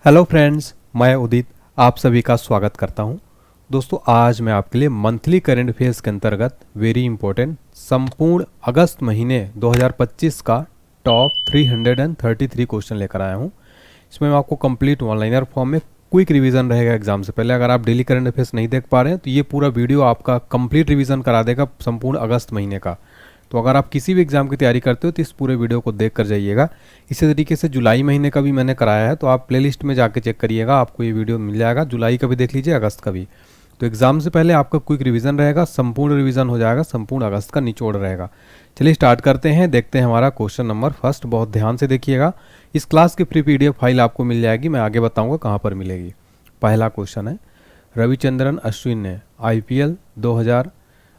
Hello friends, मैं उदित आप सभी का स्वागत करता हूं। दोस्तों, आज मैं आपके लिए मंथली करंट अफेयर्स के अंतर्गत वेरी इंपॉर्टेंट संपूर्ण अगस्त महीने 2025 का टॉप 333 क्वेश्चन लेकर आया हूं। इसमें मैं आपको कंप्लीट वन लाइनर फॉर्म में क्विक रिवीजन रहेगा एग्जाम से पहले। अगर आप डेली करंट अफेयर्स नहीं देख पा रहे हैं तो ये पूरा वीडियो आपका कंप्लीट रिवीजन करा देगा संपूर्ण अगस्त महीने का। तो अगर आप किसी भी एग्जाम की तैयारी करते हो तो इस पूरे वीडियो को देख कर जाइएगा। इसी तरीके से जुलाई महीने का भी मैंने कराया है, तो आप प्लेलिस्ट में जाके चेक करिएगा, आपको ये वीडियो मिल जाएगा। जुलाई का भी देख लीजिए, अगस्त का भी। तो एग्जाम से पहले आपका क्विक रिवीजन रहेगा, संपूर्ण रिवीजन हो जाएगा, संपूर्ण अगस्त का निचोड़ रहेगा। चलिए स्टार्ट करते हैं, देखते हैं हमारा क्वेश्चन नंबर फर्स्ट। बहुत ध्यान से देखिएगा, इस क्लास की फ्री पीडीएफ फाइल आपको मिल जाएगी, मैं आगे बताऊंगा कहाँ पर मिलेगी। पहला क्वेश्चन है, रविचंद्रन अश्विन ने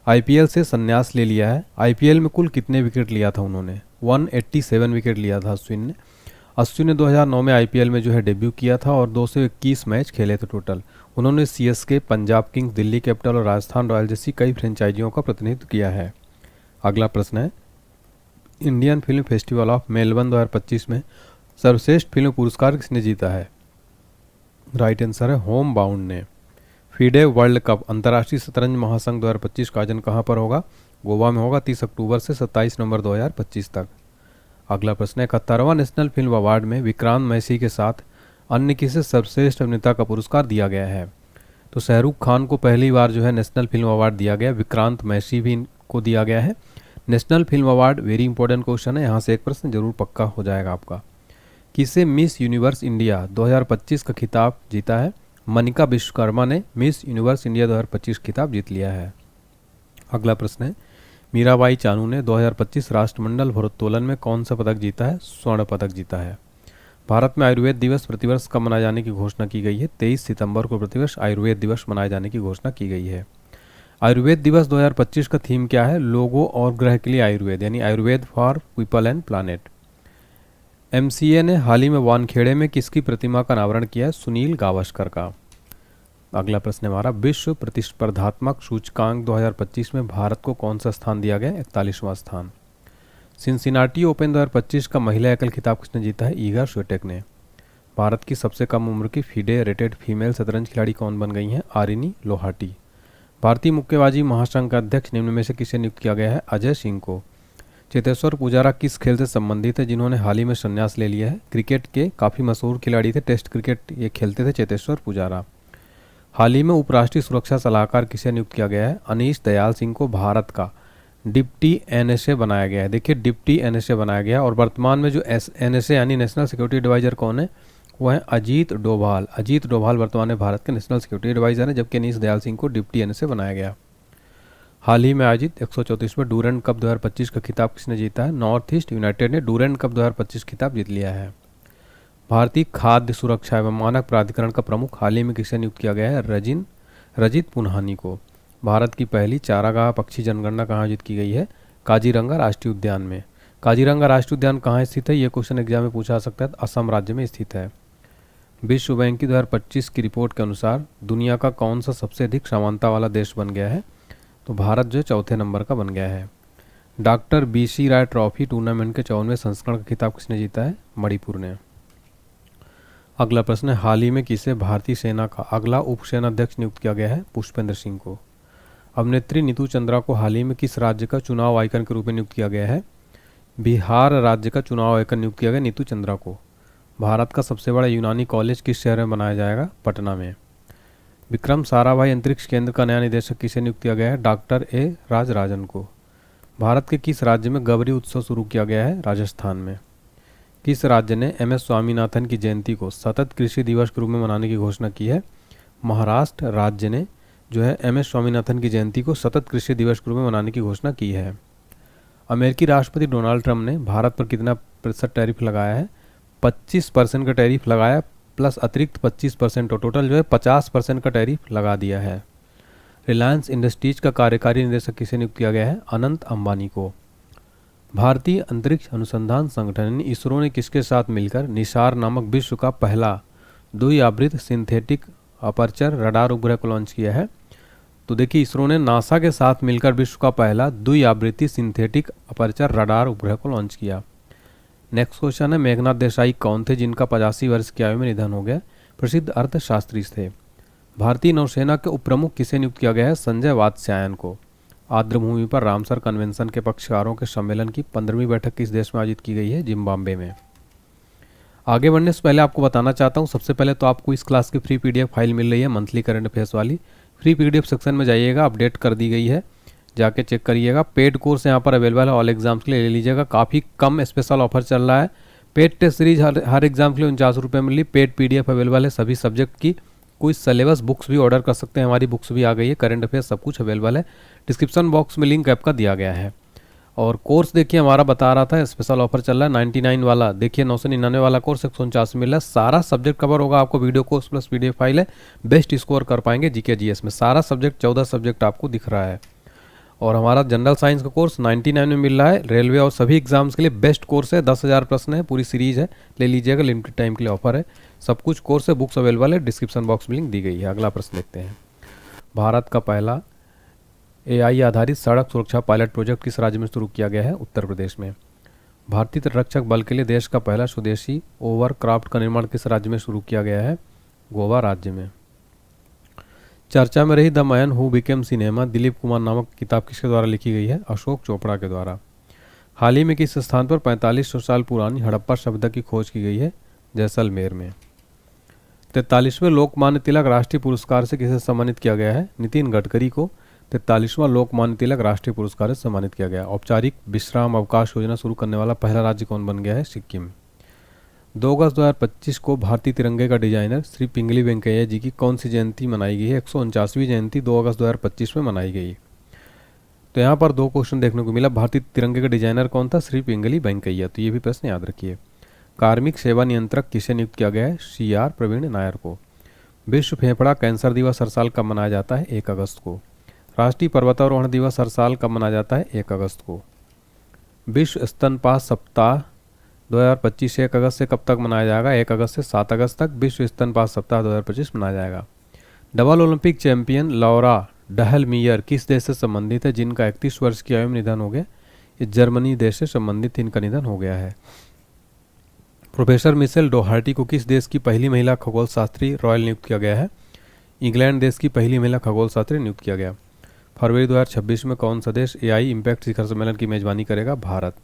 आईपीएल से संन्यास ले लिया है। आईपीएल में कुल कितने विकेट लिया था उन्होंने? 187 विकेट लिया था अश्विन ने 2009 में आईपीएल में जो है डेब्यू किया था और 221 मैच खेले थे टोटल। उन्होंने CSK, Punjab Kings, Delhi capital और राजस्थान रॉयल जैसी कई फ्रेंचाइजियों का प्रतिनिधित्व किया है। अगला प्रश्न है, Indian film festival of Melbourne 2025 में सर्वश्रेष्ठ फिल्म पुरस्कार किसने जीता है? राइट आंसर है होम बाउंड ने। फीडे वर्ल्ड कप अंतर्राष्ट्रीय शतरंज महासंघ 2025 का आयोजन कहाँ पर होगा? गोवा में होगा, 30 अक्टूबर से 27 नवंबर 2025 तक। अगला प्रश्न है, 71वां नेशनल फिल्म अवार्ड में विक्रांत मैसी के साथ अन्य किसे सर्वश्रेष्ठ अभिनेता का पुरस्कार दिया गया है? तो शाहरुख खान को पहली बार जो है नेशनल फिल्म अवार्ड दिया गया, विक्रांत मैसी भी को दिया गया है। National film award very important question है, यहाँ से एक प्रश्न जरूर पक्का हो जाएगा आपका। किसे मिस यूनिवर्स इंडिया 2025 का खिताब जीता है? मनिका विश्वकर्मा ने मिस यूनिवर्स इंडिया 2025 खिताब जीत लिया है। अगला प्रश्न है, मीराबाई चानू ने 2025 राष्ट्रमंडल भारोत्तोलन में कौन सा पदक जीता है? स्वर्ण पदक जीता है। भारत में आयुर्वेद दिवस प्रतिवर्ष कब मनाए जाने की घोषणा की गई है? 23 सितंबर को प्रतिवर्ष आयुर्वेद दिवस मनाए जाने की घोषणा की गई है। आयुर्वेद दिवस 2025 का थीम क्या है? लोगों और ग्रह के लिए आयुर्वेद, यानी Ayurveda for people and planet. MCA ने हाल ही में वानखेड़े में किसकी प्रतिमा का अनावरण किया है? सुनील गावस्कर का। अगला प्रश्न हमारा, विश्व प्रतिस्पर्धात्मक सूचकांक 2025 में भारत को कौन सा स्थान दिया गया? 41वां स्थान। सिंसिनाटी ओपन 2025 का महिला एकल खिताब किसने जीता है? ईगा स्विटेक ने। भारत की सबसे कम उम्र की फीडे रेटेड फीमेल शतरंज खिलाड़ी कौन बन गई हैं? आरिनी लोहाटी। भारतीय मुक्केबाजी महासंघ का अध्यक्ष निम्न में से किसे नियुक्त किया गया है? अजय सिंह को। चेतेश्वर पुजारा किस खेल से संबंधित है जिन्होंने हाल ही में संन्यास ले लिया है? क्रिकेट के काफ़ी मशहूर खिलाड़ी थे, टेस्ट क्रिकेट ये खेलते थे चेतेश्वर पुजारा। हाल ही में उपराष्ट्रीय सुरक्षा सलाहकार किसे नियुक्त किया गया है? अनीश दयाल सिंह को भारत का डिप्टी एनएसए बनाया गया है। देखिए, डिप्टी एनएसए बनाया गया है और वर्तमान में जो एनएसए यानी नेशनल सिक्योरिटी एडवाइजर कौन है? वो है अजीत डोभाल। अजीत डोभाल वर्तमान में भारत के नेशनल सिक्योरिटी एडवाइजर हैं, जबकि अनीश दयाल सिंह को डिप्टी एनएसए बनाया गया। हाल ही में आयोजित 134वें डूरैंड कप 2025 का खिताब किसने जीता है? नॉर्थ ईस्ट यूनाइटेड ने डूरैंड कप 2025 खिताब जीत लिया है। भारतीय खाद्य सुरक्षा एवं मानक प्राधिकरण का प्रमुख हाल ही में किसे नियुक्त किया गया है? रजित पुन्हानी को। भारत की पहली चारागाह पक्षी जनगणना कहाँ आयोजित की गई है? काजीरंगा राष्ट्रीय उद्यान में। काजीरंगा राष्ट्रीय उद्यान कहाँ स्थित है? ये क्वेश्चन एग्जाम में पूछा सकता है। असम राज्य में स्थित है। विश्व बैंक की 2025 की रिपोर्ट के अनुसार दुनिया का कौन सा सबसे अधिक समानता वाला देश बन गया है? तो भारत जो चौथे नंबर का बन गया है। डॉक्टर बीसी राय ट्रॉफी टूर्नामेंट के 54वें संस्करण का खिताब किसने जीता है? मणिपुर ने। अगला प्रश्न है, हाल ही में किसे भारतीय सेना का अगला उप सेनाध्यक्ष नियुक्त किया गया है? पुष्पेंद्र सिंह को। अभिनेत्री नीतू चंद्रा को हाल ही में किस राज्य का चुनाव आइकन के रूप में नियुक्त किया गया है? बिहार राज्य का चुनाव आइकन नियुक्त किया गया नीतू चंद्रा को। भारत का सबसे बड़ा यूनानी कॉलेज किस शहर में बनाया जाएगा? पटना में। विक्रम साराभाई अंतरिक्ष केंद्र का नया निदेशक किसे नियुक्त किया गया है? डॉक्टर ए राजराजन को। भारत के किस राज्य में गबरी उत्सव शुरू किया गया है? राजस्थान में। किस राज्य ने एमएस स्वामीनाथन की जयंती को सतत कृषि दिवस के रूप में मनाने की घोषणा की है? महाराष्ट्र राज्य ने जो है एमएस स्वामीनाथन की जयंती को सतत कृषि दिवस के रूप में मनाने की घोषणा की है। अमेरिकी राष्ट्रपति डोनाल्ड ट्रंप ने भारत पर कितना प्रतिशत टैरिफ लगाया है? 25% का टैरिफ लगाया प्लस अतिरिक्त 25%, तो टोटल जो है 50% का टैरिफ लगा दिया है। रिलायंस इंडस्ट्रीज का कार्यकारी निदेशक किसे नियुक्त किया गया है? अनंत अंबानी को। भारतीय अंतरिक्ष अनुसंधान संगठन इसरो ने किसके साथ मिलकर निसार नामक विश्व का पहला द्विआवृत्त सिंथेटिक अपर्चर रडार उपग्रह को लॉन्च किया है? तो देखिए, इसरो ने नासा के साथ मिलकर विश्व का पहला द्विआवृत्ति सिंथेटिक अपर्चर रडार उपग्रह को लॉन्च किया। नेक्स्ट क्वेश्चन है मेघनाथ देसाई कौन थे जिनका 85 वर्ष की आयु में निधन हो गया? प्रसिद्ध अर्थशास्त्री थे। भारतीय नौसेना के उप प्रमुख किसे नियुक्त किया गया है? संजय वात्स्यायन को। आर्द्रभूमि पर रामसर कन्वेंशन के पक्षकारों के सम्मेलन की 15वीं बैठक किस देश में आयोजित की गई है? जिम्बाब्वे में। आगे बढ़ने से पहले आपको बताना चाहता हूँ, सबसे पहले तो आपको इस क्लास की फ्री पीडीएफ फाइल मिल रही है मंथली करंट अफेयर्स वाली। फ्री पीडीएफ सेक्शन में जाइएगा, अपडेट कर दी गई है, जाके चेक करिएगा। पेड कोर्स यहाँ पर अवेलेबल है, ऑल एग्जाम्स के लिए ले लीजिएगा। काफ़ी कम स्पेशल ऑफर चल रहा है। पेड टेस्ट सीरीज हर एग्जाम के लिए 49 रुपये में मिली। पेड पीडीएफ अवेलेबल है सभी सब्जेक्ट की। कोई सिलेबस बुक्स भी ऑर्डर कर सकते हैं, हमारी बुक्स भी आ गई है, करंट अफेयर सब कुछ अवेलेबल है। डिस्क्रिप्शन बॉक्स में लिंक ऐप का दिया गया है। और कोर्स देखिए हमारा बता रहा था स्पेशल ऑफर चल रहा है 99 वाला, देखिए 999 वाला कोर्स 149 मिल रहा है। सारा सब्जेक्ट कवर होगा आपको, video course plus PDF file है। बेस्ट स्कोर कर पाएंगे जीके जीएस में, सारा सब्जेक्ट 14 सब्जेक्ट आपको दिख रहा है। और हमारा जनरल साइंस का कोर्स 99 में मिल रहा है। रेलवे और सभी एग्जाम्स के लिए बेस्ट कोर्स है, 10,000 प्रश्न है, पूरी सीरीज है, ले लीजिएगा, लिमिटेड टाइम के लिए ऑफर है। सब कुछ कोर्स है, बुक्स अवेलेबल है, डिस्क्रिप्शन बॉक्स में लिंक दी गई है। अगला प्रश्न देखते हैं। भारत का पहला एआई आधारित सड़क सुरक्षा पायलट प्रोजेक्ट किस राज्य में शुरू किया गया है? उत्तर प्रदेश में। भारतीय तटरक्षक बल के लिए देश का पहला स्वदेशी ओवरक्राफ्ट का निर्माण किस राज्य में शुरू किया गया है? गोवा राज्य में। चर्चा में रही the man who became cinema Dilip Kumar नामक किताब किसके द्वारा लिखी गई है? अशोक चोपड़ा के द्वारा। हाल ही में किस स्थान पर 4500 साल पुरानी हड़प्पा सभ्यता की खोज की गई है? जैसलमेर में। 43वें लोकमान्य तिलक राष्ट्रीय पुरस्कार से किसे सम्मानित किया गया है? नितिन गडकरी को 43वां लोकमान्य तिलक राष्ट्रीय पुरस्कार से सम्मानित किया गया। औपचारिक विश्राम अवकाश योजना शुरू करने वाला पहला राज्य कौन बन गया है? सिक्किम। 2 अगस्त 2025 को भारतीय तिरंगे का डिजाइनर श्री पिंगली वेंकैया जी की कौन सी जयंती मनाई गई है? 149वीं जयंती 2 अगस्त 2025 में मनाई गई। तो यहाँ पर 2 क्वेश्चन देखने को मिला। भारतीय तिरंगे का डिजाइनर कौन था? श्री पिंगली वेंकैया। तो ये भी प्रश्न याद रखिए। कार्मिक सेवा नियंत्रक किसे नियुक्त किया गया है? CR प्रवीण नायर को। विश्व फेफड़ा कैंसर दिवस हर साल कब मनाया जाता है? 1 अगस्त को। राष्ट्रीय पर्वतारोहण दिवस हर साल कब मनाया जाता है? 1 अगस्त को। विश्व स्तनपान सप्ताह 2025 1 अगस्त से कब तक मनाया जाएगा? 1 अगस्त से 7 अगस्त तक विश्व स्तनपान सप्ताह 2025 मनाया जाएगा। डबल ओलंपिक चैंपियन लौरा डहलमीयर किस देश से संबंधित है जिनका 31 वर्ष की आयु में निधन हो गया? ये जर्मनी देश से संबंधित इनका निधन हो गया है। प्रोफेसर मिशेल डोहार्टी को किस देश की पहली महिला खगोल शास्त्री रॉयल नियुक्त किया गया है? इंग्लैंड देश की पहली महिला खगोल शास्त्री नियुक्त किया गया। फरवरी 2026 में कौन सा देश AI इम्पैक्ट शिखर सम्मेलन की मेजबानी करेगा? भारत।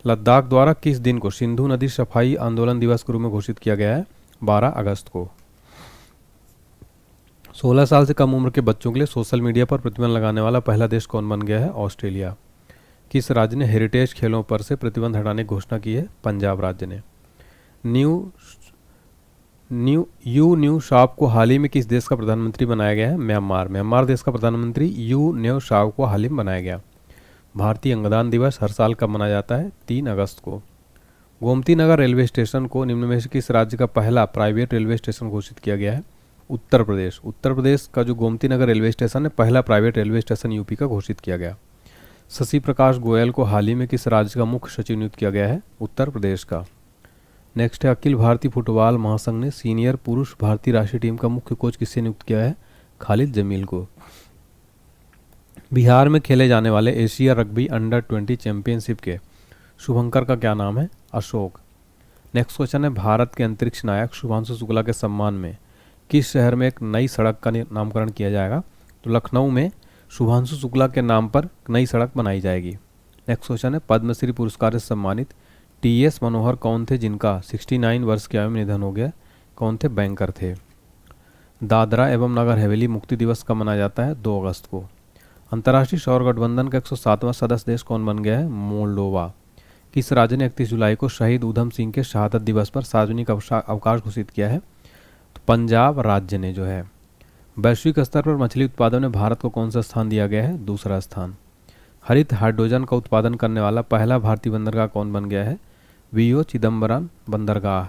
लद्दाख द्वारा किस दिन को सिंधु नदी सफाई आंदोलन दिवस के रूप में घोषित किया गया है? 12 अगस्त को। 16 साल से कम उम्र के बच्चों के लिए सोशल मीडिया पर प्रतिबंध लगाने वाला पहला देश कौन बन गया है? ऑस्ट्रेलिया। किस राज्य ने हेरिटेज खेलों पर से प्रतिबंध हटाने की घोषणा की है? पंजाब राज्य ने। न्यू शाव को हाल ही में किस देश का प्रधानमंत्री बनाया गया है? म्यांमार। म्यांमार देश का प्रधानमंत्री न्यू शाव को हाल ही में बनाया गया। भारतीय अंगदान दिवस हर साल कब मनाया जाता है? 3 अगस्त को। गोमती नगर रेलवे स्टेशन को निम्न में से किस राज्य का पहला प्राइवेट रेलवे स्टेशन घोषित किया गया है? उत्तर प्रदेश। उत्तर प्रदेश का जो गोमती नगर रेलवे स्टेशन है पहला प्राइवेट रेलवे स्टेशन यूपी का घोषित किया गया। शशि प्रकाश गोयल को हाल ही में किस राज्य का मुख्य सचिव नियुक्त किया गया है? उत्तर प्रदेश का। नेक्स्ट है अखिल भारतीय फुटबॉल महासंघ ने सीनियर पुरुष भारतीय राष्ट्रीय टीम का मुख्य कोच किससे नियुक्त किया है? खालिद जमील को। बिहार में खेले जाने वाले एशिया रग्बी अंडर-20 चैंपियनशिप के शुभंकर का क्या नाम है? अशोक। नेक्स्ट क्वेश्चन है भारत के अंतरिक्ष नायक शुभांशु शुक्ला के सम्मान में किस शहर में एक नई सड़क का नामकरण किया जाएगा? तो लखनऊ में शुभांशु शुक्ला के नाम पर नई सड़क बनाई जाएगी। नेक्स्ट क्वेश्चन है पद्मश्री पुरस्कार से सम्मानित TS मनोहर कौन थे जिनका 69 वर्ष की आयु में निधन हो गया? कौन थे? बैंकर थे। दादरा एवं नगर हवेली मुक्ति दिवस कब मनाया जाता है? 2 अगस्त को। अंतर्राष्ट्रीय सौर गठबंधन का 107वां सदस्य देश कौन बन गया है? मोल्डोवा। किस राज्य ने 31 जुलाई को शहीद उधम सिंह के शहादत दिवस पर सार्वजनिक अवकाश घोषित किया है? तो पंजाब राज्य ने जो है। वैश्विक स्तर पर मछली उत्पादन में भारत को कौन सा स्थान दिया गया है? दूसरा स्थान। हरित हाइड्रोजन का उत्पादन करने वाला पहला भारतीय बंदरगाह कौन बन गया है? VO चिदम्बरम बंदरगाह।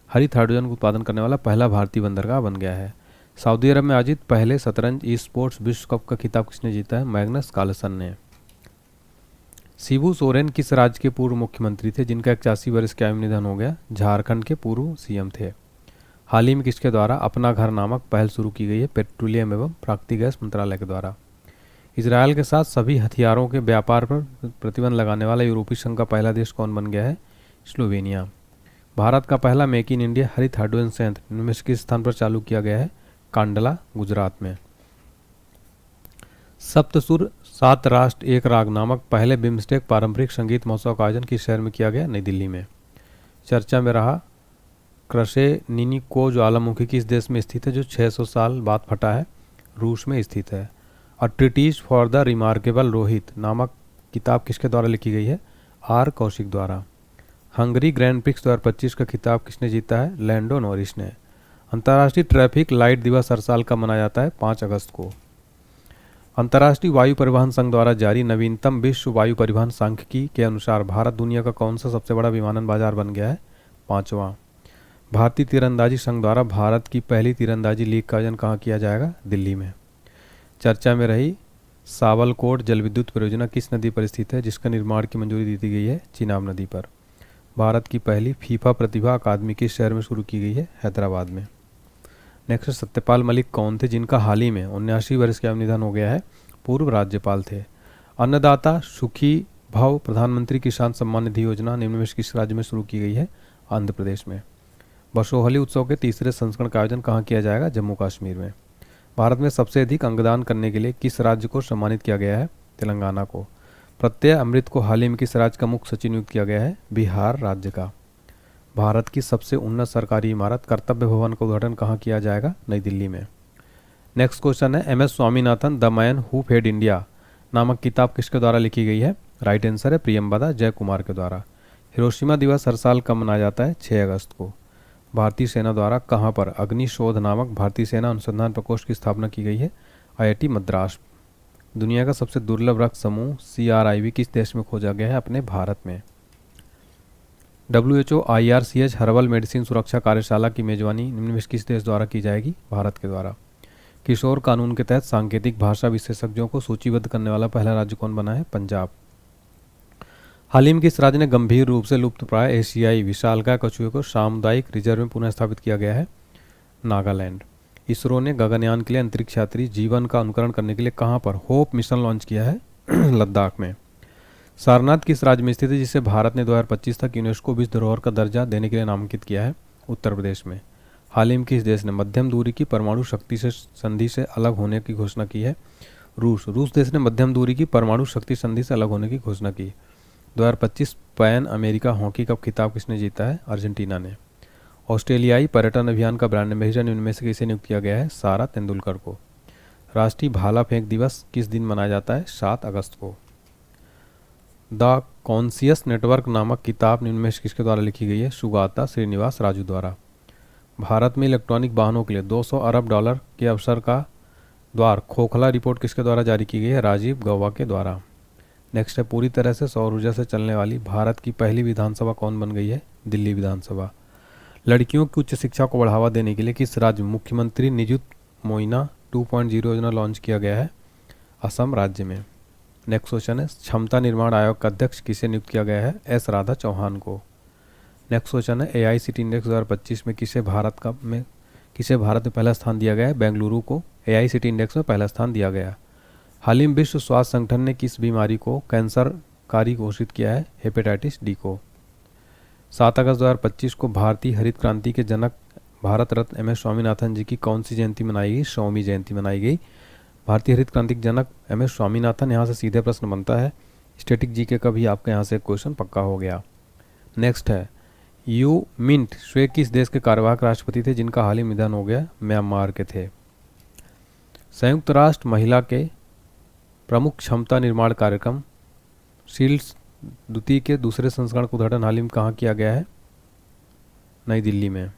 हरित हाइड्रोजन का उत्पादन करने वाला पहला भारतीय बंदरगाह बन गया है। सऊदी अरब में आयोजित पहले शतरंज स्पोर्ट्स विश्व कप का खिताब किसने जीता है? मैग्नस कार्लसन ने। शिबू सोरेन किस राज्य के पूर्व मुख्यमंत्री थे जिनका 81 वर्ष की आयु में निधन हो गया? झारखंड के पूर्व CM थे। हाल ही में किसके द्वारा अपना घर नामक पहल शुरू की गई है? पेट्रोलियम एवं प्राकृतिक गैस मंत्रालय के द्वारा। इजरायल के साथ सभी हथियारों के व्यापार पर प्रतिबंध लगाने वाला यूरोपीय संघ का पहला देश कौन बन गया है? स्लोवेनिया। भारत का पहला मेक इन इंडिया हरित हाइड्रोजन संयंत्र निम्न में से किस स्थान पर चालू किया गया है? कांडला, गुजरात में। सप्तसुर सात राष्ट्र एक राग नामक पहले बिम्स्टेक पारंपरिक संगीत महोत्सव का आयोजन किस शहर में किया गया? नई दिल्ली में। चर्चा में रहा क्रशेनिको ज्वालामुखी किस देश में स्थित है जो 600 साल बाद फटा है? रूस में स्थित है। A treatise for the remarkable Rohit नामक किताब किसके द्वारा लिखी गई है? आर कौशिक द्वारा। हंगरी ग्रैंड प्रिक्स 2025 का खिताब किसने जीता है? लैंडो नॉरिस ने। अंतर्राष्ट्रीय ट्रैफिक लाइट दिवस हर साल कब मनाया जाता है? 5 अगस्त को। अंतर्राष्ट्रीय वायु परिवहन संघ द्वारा जारी नवीनतम विश्व वायु परिवहन सांख्यिकी के अनुसार भारत दुनिया का कौन सा सबसे बड़ा विमानन बाजार बन गया है? 5वां। भारतीय तीरंदाजी संघ द्वारा भारत की पहली तीरंदाजी लीग का आयोजन कहाँ किया जाएगा? दिल्ली में। चर्चा में रही सावलकोट जल विद्युत परियोजना किस नदी पर स्थित है जिसका निर्माण की मंजूरी दी गई है? चिनाब नदी पर। भारत की पहली फीफा प्रतिभा अकादमी किस शहर में शुरू की गई है? हैदराबाद में। नेक्स्ट, सत्यपाल मलिक कौन थे जिनका हाल ही में 79 वर्ष की आयु में निधन हो गया है? पूर्व राज्यपाल थे। अन्नदाता सुखी भव प्रधानमंत्री किसान सम्मान निधि योजना निम्न में से किस राज्य में शुरू की गई है? आंध्र प्रदेश में। बसोहली उत्सव के तीसरे संस्करण का आयोजन कहाँ किया जाएगा? जम्मू कश्मीर में। भारत में सबसे अधिक अंगदान करने के लिए किस राज्य को सम्मानित किया गया है? तेलंगाना को। प्रत्यय अमृत को हाल ही में किस राज्य का मुख्य सचिव नियुक्त किया गया है? बिहार राज्य का। भारत की सबसे उन्नत सरकारी इमारत कर्तव्य भवन का उद्घाटन कहाँ किया जाएगा? नई दिल्ली में। नेक्स्ट क्वेश्चन है MS Swaminathan the man who fed India नामक किताब किसके द्वारा लिखी गई है? राइट आंसर है प्रियंबदा जयकुमार के द्वारा। हिरोशिमा दिवस हर साल कब मनाया जाता है? 6 अगस्त को। भारतीय सेना द्वारा कहाँ पर अग्निशोध नामक भारतीय सेना अनुसंधान प्रकोष्ठ की स्थापना की गई है? IIT मद्रास। दुनिया का सबसे दुर्लभ रक्त समूह CRIV किस देश में खोजा गया है? अपने भारत में। WHO IRCH हर्बल मेडिसिन सुरक्षा कार्यशाला की मेजबानी निम्न में से किस देश द्वारा की जाएगी? भारत के द्वारा। किशोर कानून के तहत सांकेतिक भाषा विशेषज्ञों को सूचीबद्ध करने वाला पहला राज्य कौन बना है? पंजाब। हाल ही में किस राज्य ने गंभीर रूप से लुप्तप्राय एशियाई विशालकाय कछुए को सामुदायिक रिजर्व में पुनः स्थापित किया गया है? नागालैंड। इसरो ने गगनयान के लिए अंतरिक्ष यात्री जीवन का अनुकरण करने के लिए कहाँ पर होप मिशन लॉन्च किया है? लद्दाख में। सारनाथ किस राज्य में स्थित है जिसे भारत ने 2025 तक यूनेस्को विश्व धरोहर का दर्जा देने के लिए नामांकित किया है? उत्तर प्रदेश में। हाल ही में किस देश ने मध्यम दूरी की परमाणु शक्ति से संधि से अलग होने की घोषणा की है? रूस देश ने मध्यम दूरी की परमाणु शक्ति संधि से अलग होने की घोषणा की। 2025 पैन अमेरिका हॉकी कप खिताब किसने जीता है? अर्जेंटीना ने। ऑस्ट्रेलियाई पर्यटन अभियान का ब्रांड एम्बेसडर इनमें से किसे नियुक्त किया गया है? सारा तेंदुलकर को। राष्ट्रीय भाला फेंक दिवस किस दिन मनाया जाता है? 7 अगस्त को। द कॉन्शियस नेटवर्क नामक किताब निम्न में से किसके द्वारा लिखी गई है? सुगाता श्रीनिवास राजू द्वारा। भारत में इलेक्ट्रॉनिक वाहनों के लिए $200 अरब के अवसर का द्वार खोखला रिपोर्ट किसके द्वारा जारी की गई है? राजीव गौबा के द्वारा। नेक्स्ट है, पूरी तरह से सौर ऊर्जा से चलने वाली भारत की पहली विधानसभा कौन बन गई है? दिल्ली विधानसभा। लड़कियों की उच्च शिक्षा को बढ़ावा देने के लिए किस राज्य में मुख्यमंत्री निजुत मोइना 2.0 योजना लॉन्च किया गया है? असम राज्य में। नेक्स्ट क्वेश्चन है, क्षमता निर्माण आयोग का अध्यक्ष किसे नियुक्त किया गया है? S राधा चौहान को। नेक्स्ट क्वेश्चन है, AICTE इंडेक्स 2025 में किसे भारत में पहला स्थान दिया गया है? बेंगलुरु को AICTE इंडेक्स में पहला स्थान दिया गया। हाल ही में विश्व स्वास्थ्य संगठन ने किस बीमारी को कैंसरकारी घोषित किया है? हेपेटाइटिस D को। 7 अगस्त 2025 को भारतीय हरित क्रांति के जनक भारत रत्न MS स्वामीनाथन जी की कौन सी जयंती मनाई गई? स्वामी जयंती मनाई गई। भारतीय हरित क्रांति के जनक MS स्वामीनाथन। यहाँ से सीधे प्रश्न बनता है, स्टैटिक GK का भी आपका यहाँ से एक क्वेश्चन पक्का हो गया। नेक्स्ट है, यू मिंट स्वे किस देश के कार्यवाहक राष्ट्रपति थे जिनका हाल ही में निधन हो गया? म्यांमार के थे। संयुक्त राष्ट्र महिला के प्रमुख क्षमता निर्माण कार्यक्रम शील्ड्स द्वितीय के दूसरे संस्करण का उद्घाटन हाल ही में कहाँ किया गया है? नई दिल्ली में।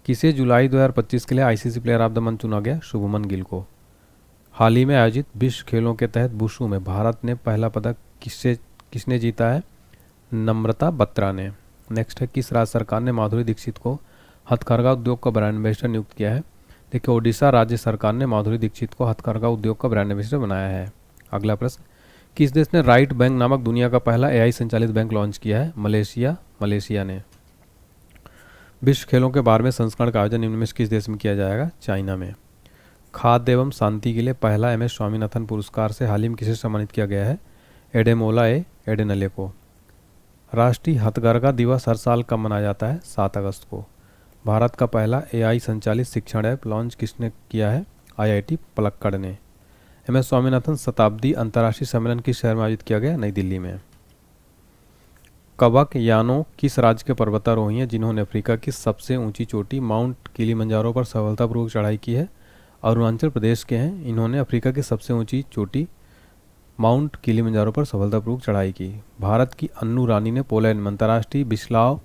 किसे जुलाई 2025 के लिए ICC player of the month चुना गया? शुभमन गिल को। हाल ही में आयोजित विश्व खेलों के तहत वुशु में भारत ने पहला पदक किसने जीता है? नम्रता बत्रा ने। नेक्स्ट है, किस राज्य सरकार ने माधुरी दीक्षित को हथकरघा उद्योग का ब्रांड एम्बेसडर नियुक्त किया है? देखिए, ओडिशा राज्य सरकार ने माधुरी दीक्षित को हथकरघा उद्योग का ब्रांड एम्बेसडर बनाया है। अगला प्रश्न, किस देश ने राइट बैंक नामक दुनिया का पहला AI संचालित बैंक लॉन्च किया है? मलेशिया ने। विश्व खेलों के 12वें संस्करण का आयोजन निम्न में से किस देश में किया जाएगा? चाइना में। खाद्य एवं शांति के लिए पहला MS स्वामीनाथन पुरस्कार से हाल ही में किसे सम्मानित किया गया है? एडेमोला एडेनले को। राष्ट्रीय हथकरघा दिवस हर साल कब मनाया जाता है? 7 अगस्त को। भारत का पहला एआई संचालित शिक्षण ऐप लॉन्च किसने किया है? आईआईटी पलक्कड़ ने। एमएस स्वामीनाथन शताब्दी अंतर्राष्ट्रीय सम्मेलन किस शहर में आयोजित किया गया? नई दिल्ली में। कबक यानो किस राज्य के पर्वतारोही हैं जिन्होंने अफ्रीका की सबसे ऊंची चोटी माउंट किलिमंजारो पर सफलतापूर्वक चढ़ाई की है? अरुणाचल प्रदेश के हैं। इन्होंने अफ्रीका की सबसे ऊंची चोटी माउंट किलिमंजारो पर सफलतापूर्वक चढ़ाई की। भारत की अन्नू रानी ने पोलैंड में अंतर्राष्ट्रीय बिस्लाव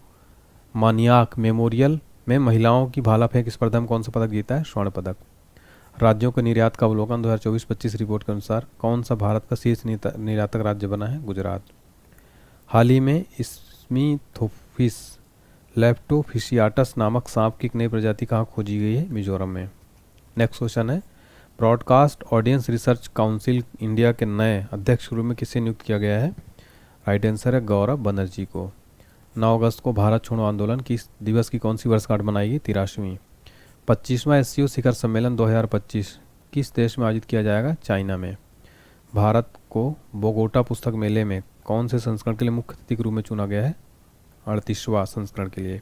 मानियाक मेमोरियल में महिलाओं की भाला फेंक स्पर्धा में कौन सा पदक जीता है? स्वर्ण पदक। राज्यों के निर्यात का अवलोकन 2024-25 रिपोर्ट के अनुसार कौन सा भारत का शीर्ष निर्यातक राज्य बना है? गुजरात। हाल ही में स्मिथोफिस लेप्टोफिशियाटस नामक सांप की एक नई प्रजाति कहाँ खोजी गई है? मिजोरम में। नेक्स्ट क्वेश्चन है, broadcast audience research council India के नए अध्यक्ष के रूप में किसे नियुक्त किया गया है? राइट आंसर है गौरव बनर्जी को। 9 अगस्त को भारत छोड़ो आंदोलन की दिवस की कौन सी वर्षगांठ मनाएगी? 83वीं। 25वां एससीओ शिखर सम्मेलन 2025 किस देश में आयोजित किया जाएगा? चाइना में। भारत को बोगोटा पुस्तक मेले में कौन से संस्करण के लिए मुख्य अतिथि के रूप में चुना गया है? 38वां संस्करण के लिए।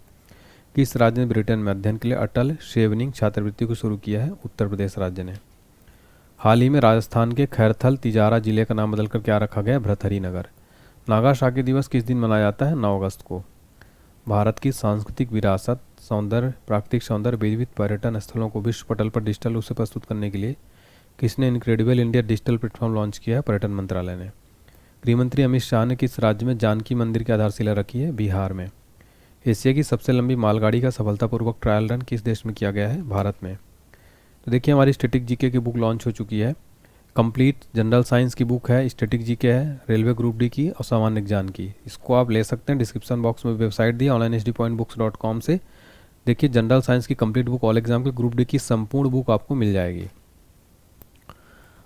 किस राज्य ने ब्रिटेन में अध्ययन के लिए अटल शेवनिंग छात्रवृत्ति को शुरू किया है? उत्तर प्रदेश राज्य ने। हाल ही में राजस्थान के खैरथल तिजारा जिले का नाम बदलकर क्या रखा गया? भृतहरि नगर। नागा साकी दिवस किस दिन मनाया जाता है? 9 अगस्त को। भारत की सांस्कृतिक विरासत, सौंदर्य, प्राकृतिक सौंदर्य, विविध पर्यटन स्थलों को विश्व पटल पर डिजिटल रूप से प्रस्तुत करने के लिए किसने incredible India digital platform launch किया है? पर्यटन मंत्रालय ने। गृहमंत्री अमित शाह ने किस राज्य में जानकी मंदिर की आधारशिला रखी है? बिहार में। एशिया की सबसे लंबी मालगाड़ी का सफलतापूर्वक ट्रायल रन किस देश में किया गया है? भारत में। तो देखिए हमारी स्टैटिक जीके की बुक लॉन्च हो चुकी है। कंप्लीट जनरल साइंस की बुक है, स्टैटिक जीके है, रेलवे ग्रुप डी की और सामान्य ज्ञान की। इसको आप ले सकते हैं, डिस्क्रिप्शन बॉक्स में वेबसाइट दी onlinehd.books.com से। देखिए जनरल साइंस की कंप्लीट बुक, ऑल एग्जाम के ग्रुप डी की संपूर्ण बुक आपको मिल जाएगी।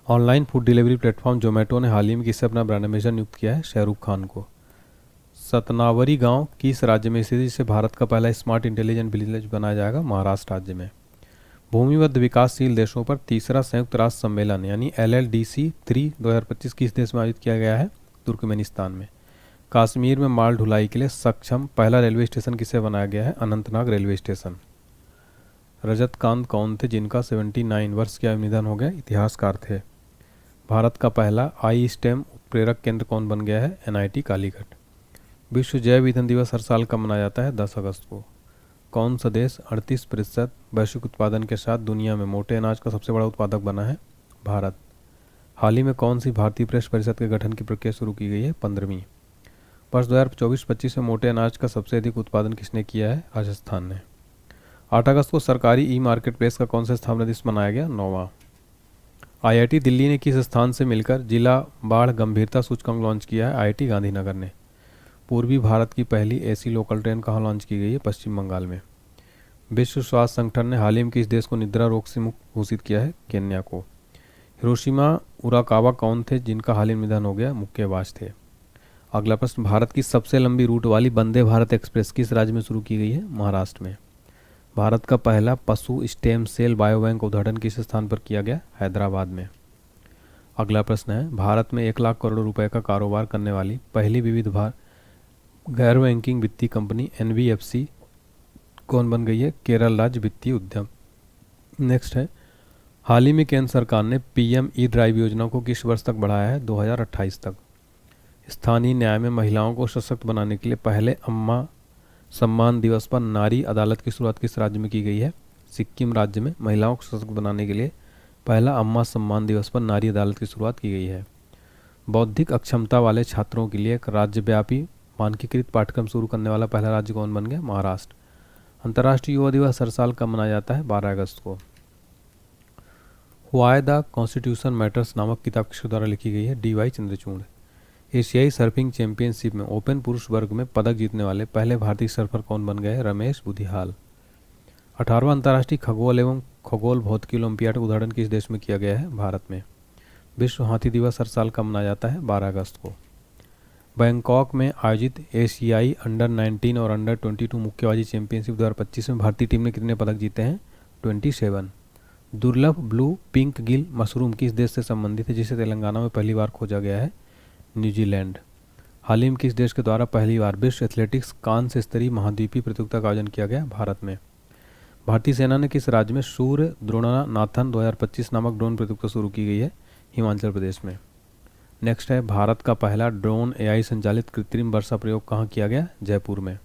Online food delivery platform Zomato ने हाल ही में किससे अपना ब्रांड एम्बेसडर नियुक्त किया है? शाहरुख खान को। सतनावरी गांव किस राज्य में स्थित है जिसे भारत का पहला स्मार्ट इंटेलिजेंट विलेज बनाया जाएगा? महाराष्ट्र राज्य में। भूमिबद्ध विकासशील देशों पर तीसरा संयुक्त राष्ट्र सम्मेलन यानी LLDC 3 2025 किस देश में आयोजित किया गया है? तुर्कमेनिस्तान में। कश्मीर में माल ढुलाई के लिए सक्षम पहला रेलवे स्टेशन किसे बनाया गया है? Anantnag railway station. रजतकांत कौन थे जिनका 79 वर्ष की आयु में निधन हो गया? इतिहासकार थे। भारत का पहला आई स्टेम उत्प्रेरक केंद्र कौन बन गया है? NIT कालीकट। विश्व जैव ईंधन दिवस हर साल कब मनाया जाता है? 10 अगस्त को। कौन सा देश 38% वैश्विक उत्पादन के साथ दुनिया में मोटे अनाज का सबसे बड़ा उत्पादक बना है? भारत। हाल ही में कौन सी भारतीय प्रेस परिषद के गठन की प्रक्रिया शुरू की गई है? 15वीं। वर्ष 2024-25 में मोटे अनाज का सबसे अधिक उत्पादन किसने किया है? राजस्थान ने। 8 अगस्त को सरकारी ई मार्केट प्लेस का कौन सा स्थापना दिवस मनाया गया? 9वां। IIT दिल्ली ने किस स्थान से मिलकर जिला बाढ़ गंभीरता सूचकांक लॉन्च किया है? IIT गांधीनगर ने। पूर्वी भारत की पहली AC लोकल ट्रेन कहाँ लॉन्च की गई है? पश्चिम बंगाल में। विश्व स्वास्थ्य संगठन ने हाल ही में किस देश को निद्रा रोग से मुक्त घोषित किया है? केन्या को। हिरोशिमा उराकावा कौन थे जिनका हाल ही में निधन हो गया? मुक्केबाज थे। अगला प्रश्न, भारत की सबसे लंबी रूट वाली वंदे भारत एक्सप्रेस किस राज्य में शुरू की गई है? महाराष्ट्र में। भारत का पहला पशु स्टेम सेल बायोबैंक का उद्घाटन किस स्थान पर किया गया? हैदराबाद में। अगला प्रश्न है, भारत में 1 लाख करोड़ रुपए का कारोबार करने वाली पहली विविध गैर बैंकिंग वित्तीय कंपनी NBFC कौन बन गई है? केरल राज्य वित्तीय उद्यम। नेक्स्ट है, हाल ही में केंद्र सरकार ने PM E-ड्राइव योजना को किस वर्ष तक बढ़ाया है? 2028 तक। स्थानीय न्याय में महिलाओं को सशक्त बनाने के लिए पहले अम्मा सम्मान दिवस पर नारी अदालत की शुरुआत किस राज्य में की गई है? सिक्किम राज्य में महिलाओं को सशक्त बनाने के लिए पहला अम्मा सम्मान दिवस पर नारी अदालत की शुरुआत की गई है। बौद्धिक अक्षमता वाले छात्रों के लिए एक राज्यव्यापी मानकीकृत पाठ्यक्रम शुरू करने वाला पहला राज्य कौन बन गया? महाराष्ट्र। अंतर्राष्ट्रीय युवा दिवस हर साल कब मनाया जाता है? 12 अगस्त को। व्हाई द कॉन्स्टिट्यूशन मैटर्स नामक किताब किसके द्वारा लिखी गई है? DY चंद्रचूड़। एशियाई सर्फिंग चैंपियनशिप में ओपन पुरुष वर्ग में पदक जीतने वाले पहले भारतीय सर्फर कौन बन गए? रमेश बुधिहाल। 18वां अंतर्राष्ट्रीय खगोल एवं खगोल भौतिकी ओलंपियाड का उद्घाटन किस देश में किया गया है? भारत में। विश्व हाथी दिवस हर साल कब मनाया जाता है? 12 अगस्त को। बैंकॉक में आयोजित एशियाई अंडर-19 और अंडर-22 मुक्केबाजी चैंपियनशिप 2025 में भारतीय टीम ने कितने पदक जीते हैं? 27। दुर्लभ ब्लू पिंक गिल मशरूम किस देश से संबंधित है जिसे तेलंगाना में पहली बार खोजा गया है? न्यूजीलैंड। हाल ही में किस देश के द्वारा पहली बार विश्व एथलेटिक्स कांस्य स्तरीय महाद्वीपीय प्रतियोगिता का आयोजन किया गया? भारत में। भारतीय सेना ने किस राज्य में सूर्य द्रोणानाथन 2025 नामक ड्रोन प्रतियोगिता शुरू की गई है? हिमाचल प्रदेश में। नेक्स्ट है, भारत का पहला ड्रोन एआई संचालित कृत्रिम वर्षा प्रयोग कहाँ किया गया? जयपुर में।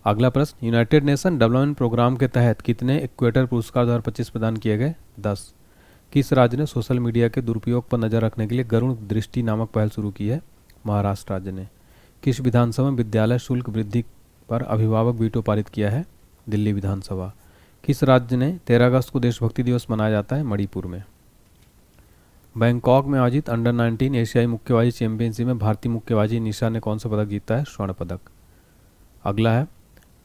अगला प्रश्न, यूनाइटेड नेशन डेवलपमेंट प्रोग्राम के तहत कितने इक्वेटर पुरस्कार 2025 प्रदान किए गए? 10। किस राज्य ने सोशल मीडिया के दुरुपयोग पर नजर रखने के लिए गरुड़ दृष्टि नामक पहल शुरू की है? महाराष्ट्र राज्य ने। किस विधानसभा में विद्यालय शुल्क वृद्धि पर अभिभावक वीटो पारित किया है? दिल्ली विधानसभा। किस राज्य ने 13 अगस्त को देशभक्ति दिवस मनाया जाता है? मणिपुर में। बैंकॉक में आयोजित अंडर 19 एशियाई मुक्केबाजी चैंपियनशिप में भारतीय मुक्केबाजी निशा ने कौन सा पदक जीता है? स्वर्ण पदक। अगला है,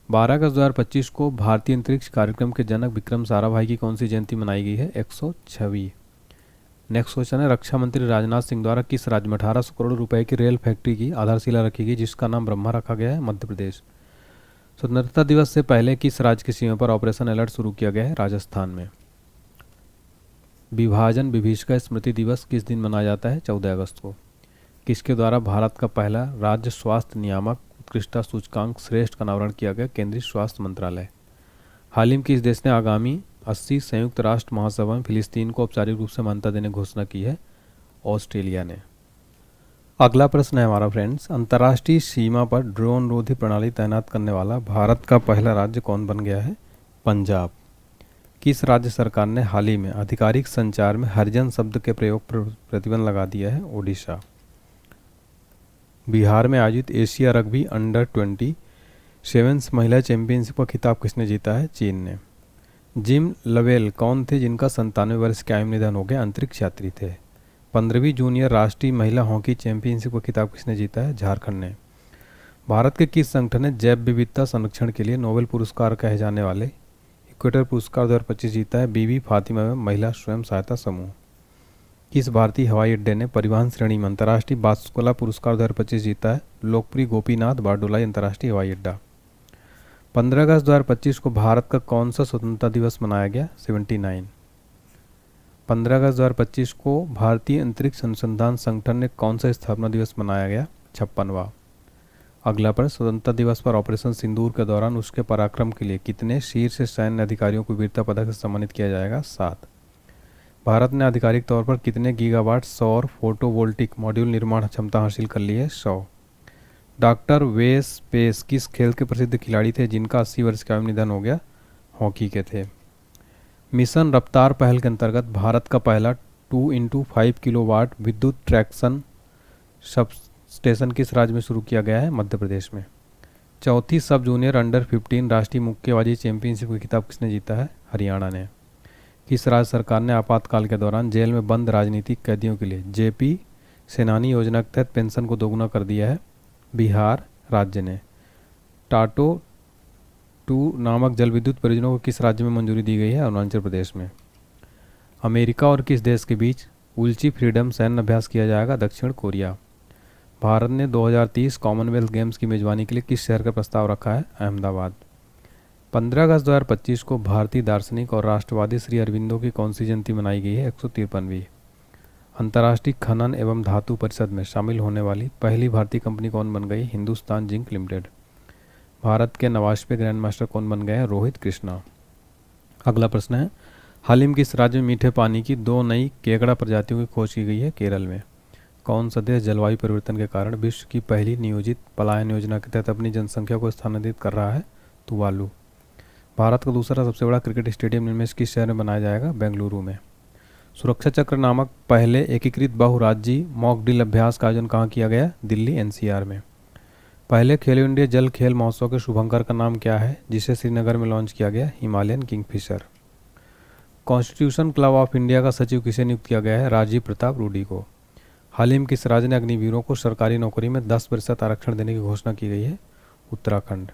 12 अगस्त 2025 को भारतीय अंतरिक्ष कार्यक्रम के जनक विक्रम साराभाई की कौन सी जयंती मनाई गई है? 106वीं। नेक्स्ट क्वेश्चन है, रक्षा मंत्री राजनाथ सिंह द्वारा किस राज्य में 1800 करोड़ रुपए की रेल फैक्ट्री की आधारशिला रखी गई जिसका नाम ब्रह्मा रखा गया है? मध्य प्रदेश। स्वतंत्रता दिवस से पहले किस राज्य की सीमा पर ऑपरेशन अलर्ट शुरू किया गया है? राजस्थान में। विभाजन विभीषिका स्मृति दिवस किस दिन मनाया जाता है? 14 अगस्त को। किसके द्वारा भारत का पहला राज्य स्वास्थ्य नियामक उत्कृष्टता सूचकांक श्रेष्ठ का अनावरण किया गया? केंद्रीय स्वास्थ्य मंत्रालय। हाल ही में किस देश ने आगामी 80 संयुक्त राष्ट्र महासभा में फिलिस्तीन को औपचारिक रूप से मान्यता देने की घोषणा की है? ऑस्ट्रेलिया ने। अगला प्रश्न है हमारा फ्रेंड्स, अंतर्राष्ट्रीय सीमा पर ड्रोन रोधी प्रणाली तैनात करने वाला भारत का पहला राज्य कौन बन गया है? पंजाब। किस राज्य सरकार ने हाल ही में आधिकारिक संचार में हरिजन शब्द के प्रयोग पर प्रतिबंध लगा दिया है? ओडिशा। बिहार में आयोजित एशिया रग्बी अंडर 20 सेवेंस महिला चैंपियनशिप का खिताब किसने जीता है? चीन ने। जिम लवेल कौन थे जिनका 97 वर्ष के आयु में निधन हो गया? अंतरिक्ष यात्री थे। 15वीं जूनियर राष्ट्रीय महिला हॉकी चैंपियनशिप का खिताब किसने जीता है? झारखंड ने। भारत के किस संगठन ने जैव विविधता संरक्षण के लिए नोबेल पुरस्कार कहे जाने वाले इक्वेटर पुरस्कार 2025 जीता है? बीबी फातिमा में महिला स्वयं सहायता समूह। किस भारतीय हवाई अड्डे ने परिवहन श्रेणी में अंतर्राष्ट्रीय वास्तुकला पुरस्कार 2025 जीता है? लोकप्रिय गोपीनाथ बारडोलाई अंतर्राष्ट्रीय हवाई अड्डा। 15 अगस्त 2025 को भारत का कौन सा स्वतंत्रता दिवस मनाया गया? 79। 15 अगस्त 2025 को भारतीय अंतरिक्ष अनुसंधान संगठन ने कौन सा स्थापना दिवस मनाया गया? 56वां। अगला प्रश्न, स्वतंत्रता दिवस पर ऑपरेशन सिंदूर के दौरान उसके पराक्रम के लिए कितने शीर्ष सैन्य अधिकारियों को वीरता पदक से सम्मानित किया जाएगा? 7। भारत ने आधिकारिक तौर पर कितने गीगावाट सौर फोटोवोल्टिक मॉड्यूल निर्माण क्षमता हासिल कर ली है? 100। डॉक्टर वेस पेस किस खेल के प्रसिद्ध खिलाड़ी थे जिनका 80 वर्ष का निधन हो गया? हॉकी के थे। मिशन रफ्तार पहल के अंतर्गत भारत का पहला 2x5 किलोवाट विद्युत ट्रैक्शन सब स्टेशन किस राज्य में शुरू किया गया है? मध्य प्रदेश में। चौथी सब जूनियर अंडर 15 राष्ट्रीय मुक्केबाजी चैंपियनशिप का खिताब किसने जीता है? हरियाणा ने। किस राज्य सरकार ने आपातकाल के दौरान जेल में बंद राजनीतिक कैदियों के लिए जेपी सेनानी योजना के तहत पेंशन को दोगुना कर दिया है? बिहार राज्य ने। टाटो 2 नामक जल विद्युत परियोजना को किस राज्य में मंजूरी दी गई है? अरुणाचल प्रदेश में। अमेरिका और किस देश के बीच उल्ची फ्रीडम सैन्य अभ्यास किया जाएगा? दक्षिण कोरिया। भारत ने 2030 कॉमनवेल्थ गेम्स की मेजबानी के लिए किस शहर का प्रस्ताव रखा है? अहमदाबाद। 15 अगस्त 2025 को भारतीय दार्शनिक और राष्ट्रवादी श्री अरविंदो की कौन सी जयंती मनाई गई है? 153वीं। अंतर्राष्ट्रीय खनन एवं धातु परिषद में शामिल होने वाली पहली भारतीय कंपनी कौन बन गई? Hindustan zinc limited. भारत के 89वें ग्रैंड मास्टर कौन बन गए हैं? रोहित कृष्णा। अगला प्रश्न है, हाल ही में किस राज्य में मीठे पानी की 2 नई केकड़ा प्रजातियों की खोज की गई है? केरल में। कौन सा देश जलवायु परिवर्तन के कारण विश्व की पहली नियोजित पलायन योजना के तहत अपनी जनसंख्या को स्थानांतरित कर रहा है? तुवालू। भारत का दूसरा सबसे बड़ा क्रिकेट स्टेडियम निम्न में से किस शहर में बनाया जाएगा? बेंगलुरु में। सुरक्षा चक्र नामक पहले एकीकृत बहुराज्यीय मॉक ड्रिल अभ्यास का आयोजन कहाँ किया गया? दिल्ली एनसीआर में। पहले खेलो इंडिया जल खेल महोत्सव के शुभंकर का नाम क्या है जिसे श्रीनगर में लॉन्च किया गया? Himalayan Kingfisher. Constitution club of India का सचिव किसे नियुक्त किया गया है? राजीव प्रताप रूडी को। हाल ही में किस राज्य ने अग्निवीरों को सरकारी नौकरी में 10% आरक्षण देने की घोषणा की गई है? उत्तराखंड।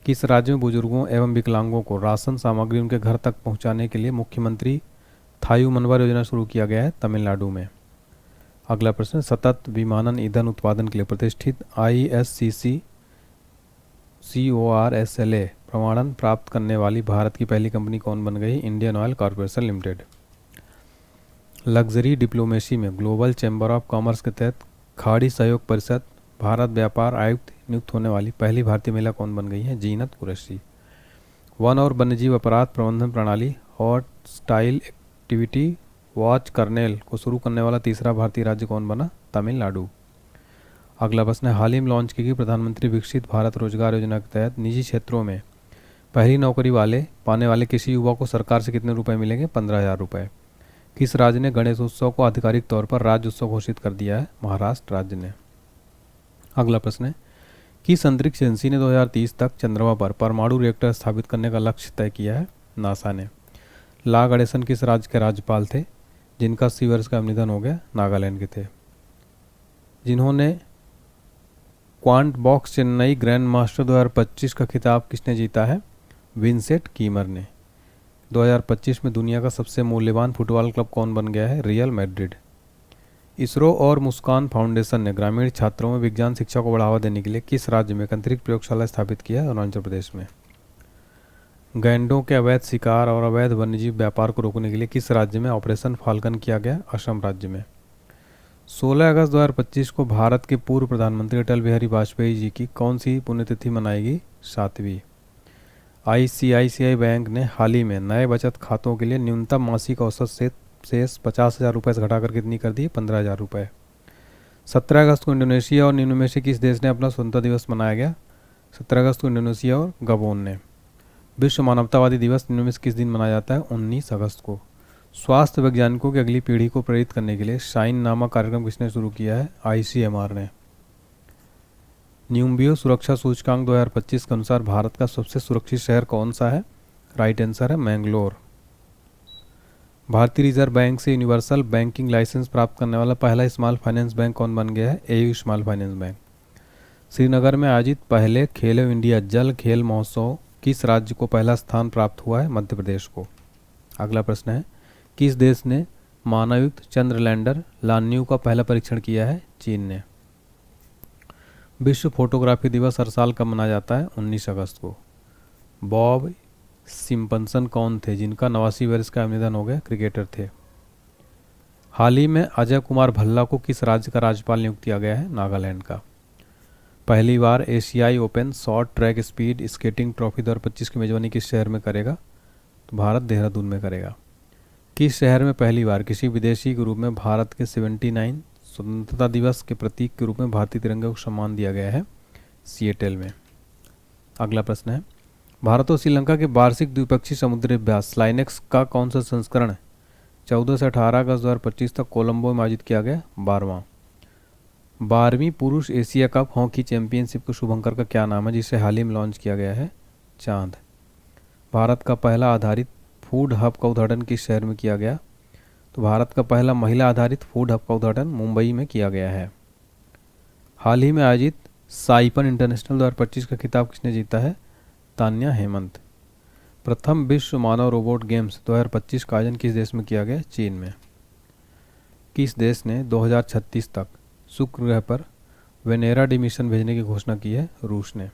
किस राज्य में बुजुर्गों एवं विकलांगों को राशन सामग्री उनके घर तक पहुंचाने के लिए मुख्यमंत्री थायू मनवर योजना शुरू किया गया है? तमिलनाडु में। अगला प्रश्न, सतत विमानन ईंधन उत्पादन के लिए प्रतिष्ठित ISCC CORSLA प्रमाणन प्राप्त करने वाली भारत की पहली कंपनी कौन बन गई? Indian oil corporation limited. Luxury diplomacy में ग्लोबल चैम्बर ऑफ कॉमर्स के तहत खाड़ी सहयोग परिषद भारत व्यापार आयुक्त नियुक्त होने वाली पहली भारतीय महिला कौन बन गई है? जीनत कुरैशी। वन और वन्यजीव अपराध प्रबंधन प्रणाली hot style activity watch kernel को शुरू करने वाला तीसरा भारतीय राज्य कौन बना? तमिलनाडु। अगला प्रश्न है, हाल ही में लॉन्च की गई प्रधानमंत्री विकसित भारत रोजगार योजना के तहत निजी क्षेत्रों में पहली नौकरी पाने वाले किसी युवा को सरकार से कितने रुपए मिलेंगे? 15,000 रुपये। किस राज्य ने गणेश उत्सव को आधिकारिक तौर पर राज्य उत्सव घोषित कर दिया है? महाराष्ट्र राज्य ने। अगला प्रश्न है, किस अंतरिक्ष एजेंसी ने 2030 तक चंद्रमा पर परमाणु रिएक्टर स्थापित करने का लक्ष्य तय किया है? नासा ने। ला गणेशन किस राज्य के राज्यपाल थे जिनका 80 वर्ष का निधन हो गया? नागालैंड के थे। जिन्होंने quant box Chennai grand master 2025 का खिताब किसने जीता है? विंसेंट कीमर ने। 2025 में दुनिया का सबसे मूल्यवान फुटबॉल क्लब कौन बन गया है? Real Madrid. इसरो और मुस्कान फाउंडेशन ने ग्रामीण छात्रों में विज्ञान शिक्षा को बढ़ावा देने के लिए किस राज्य में एक अंतरिक्ष प्रयोगशाला स्थापित किया है? अरुणाचल प्रदेश में। गैंडों के अवैध शिकार और अवैध वन्यजीव व्यापार को रोकने के लिए किस राज्य में ऑपरेशन फाल्कन किया गया? असम राज्य में। 16 अगस्त 2025 को भारत के पूर्व प्रधानमंत्री अटल बिहारी वाजपेयी जी की कौन सी पुण्यतिथि मनाएगी? 7वीं। आईसीआईसीआई बैंक ने हाल ही में नए बचत खातों के लिए न्यूनतम मासिक औसत शेष 50,000 रुपये से घटाकर कितनी कर दी? 15,000 रुपये। 17 अगस्त को इंडोनेशिया और निम्न में से किस देश ने अपना स्वतंत्रता दिवस मनाया गया? 17 अगस्त को इंडोनेशिया और गबोन ने। विश्व मानवतावादी दिवस निम्न में से किस दिन मनाया जाता है? 19 अगस्त को। स्वास्थ्य वैज्ञानिकों की अगली पीढ़ी को प्रेरित करने के लिए शाइन नामक कार्यक्रम किसने शुरू किया है? आईसीएमआर ने। न्यूम्बियो सुरक्षा सूचकांक 2025 के अनुसार भारत का सबसे सुरक्षित शहर कौन सा है? राइट आंसर है मैंगलोर। भारतीय रिजर्व बैंक से यूनिवर्सल बैंकिंग लाइसेंस प्राप्त करने वाला पहला स्मॉल फाइनेंस बैंक कौन बन गया है? AU small finance bank. Srinagar में आयोजित पहले खेलो इंडिया जल खेल महोत्सव किस राज्य को पहला स्थान प्राप्त हुआ है? मध्य प्रदेश को। अगला प्रश्न है, किस देश ने मानवयुक्त चंद्र लैंडर लान्यू का पहला परीक्षण किया है? चीन ने। विश्व फोटोग्राफी दिवस हर साल कब मनाया जाता है? 19 अगस्त को। बॉब सिम्पसन कौन थे जिनका 89 वर्ष का निधन हो गया? क्रिकेटर थे। हाल ही में अजय कुमार भल्ला को किस राज्य का राज्यपाल नियुक्त किया गया है? नागालैंड का। पहली बार एशियाई open short track speed skating trophy 2025 की मेजबानी किस शहर में करेगा? तो भारत देहरादून में करेगा। किस शहर में पहली बार किसी विदेशी के रूप में भारत के 79 स्वतंत्रता दिवस के प्रतीक के रूप में भारतीय तिरंगे को सम्मान दिया गया है? सिएटल में। अगला प्रश्न है, भारत और श्रीलंका के वार्षिक द्विपक्षीय समुद्री अभ्यास स्लाइनेक्स का कौन सा संस्करण 14 से 18 अगस्त 2025 तक कोलंबो में आयोजित किया गया? 12वीं पुरुष एशिया कप हॉकी चैंपियनशिप के शुभंकर का क्या नाम है जिसे हाल ही में लॉन्च किया गया है? चांद। भारत का पहला आधारित फूड हब का उद्घाटन किस शहर में किया गया? तो भारत का पहला महिला आधारित फूड हब का उद्घाटन मुंबई में किया गया है। हाल ही में आयोजित साइपन इंटरनेशनल 2025 का खिताब किसने जीता है? तान्या हेमंत। प्रथम विश्व मानव रोबोट गेम्स 2025 का आयोजन किस देश में किया गया? चीन में। किस देश ने 2036 तक शुक्र ग्रह पर वेनेरा डी मिशन भेजने की घोषणा की है? रूस ने।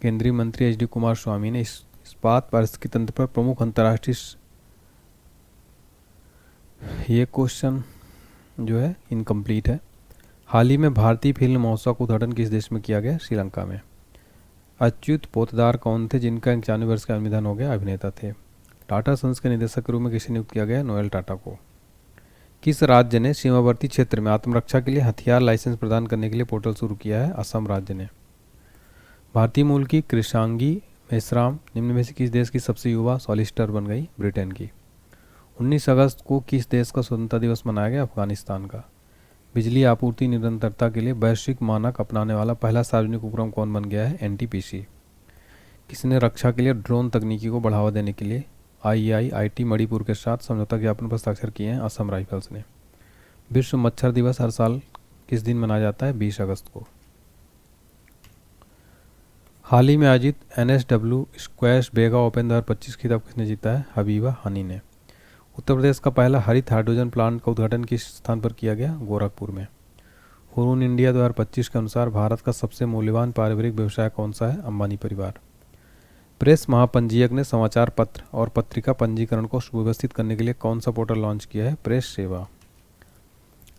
केंद्रीय मंत्री एच डी कुमार स्वामी ने इस्पात पारिस्थितिकी तंत्र पर प्रमुख अंतर्राष्ट्रीय, ये क्वेश्चन जो है इनकम्प्लीट है। हाल ही में भारतीय फिल्म महोत्सव का उद्घाटन किस देश में किया गया? श्रीलंका में। अच्युत पोतदार कौन थे जिनका 91 वर्ष का निधन हो गया? अभिनेता थे। टाटा सन्स के निदेशक के रूप में किसे नियुक्त किया गया? नोएल टाटा को। किस राज्य ने सीमावर्ती क्षेत्र में आत्मरक्षा के लिए हथियार लाइसेंस प्रदान करने के लिए पोर्टल शुरू किया है? असम राज्य ने। भारतीय मूल की कृषांगी मेश्राम निम्न में से किस देश की सबसे युवा सॉलिसिटर बन गई? ब्रिटेन की। 19 अगस्त को किस देश का स्वतंत्रता दिवस मनाया गया? अफगानिस्तान का। बिजली आपूर्ति निरंतरता के लिए वैश्विक मानक अपनाने वाला पहला सार्वजनिक उपक्रम कौन बन गया है? एनटीपीसी। किसने रक्षा के लिए ड्रोन तकनीकी को बढ़ावा देने के लिए आईआईटी मणिपुर के साथ समझौता ज्ञापन पर हस्ताक्षर किए हैं? असम राइफल्स ने। विश्व मच्छर दिवस हर साल किस दिन मनाया जाता है? 20 अगस्त को। हाल ही में आयोजित एनएसडब्ल्यू स्क्वैश बेगा ओपन 2025 खिताब किसने जीता है? हबीबा हनी ने। उत्तर प्रदेश का पहला हरित हाइड्रोजन प्लांट का उद्घाटन किस स्थान पर किया गया? गोरखपुर में। हुरून इंडिया 2025 के अनुसार भारत का सबसे मूल्यवान पारिवारिक व्यवसाय कौन सा है? अंबानी परिवार। प्रेस महापंजीयक ने समाचार पत्र और पत्रिका पंजीकरण को सुव्यवस्थित करने के लिए कौन सा पोर्टल लॉन्च किया है? प्रेस सेवा।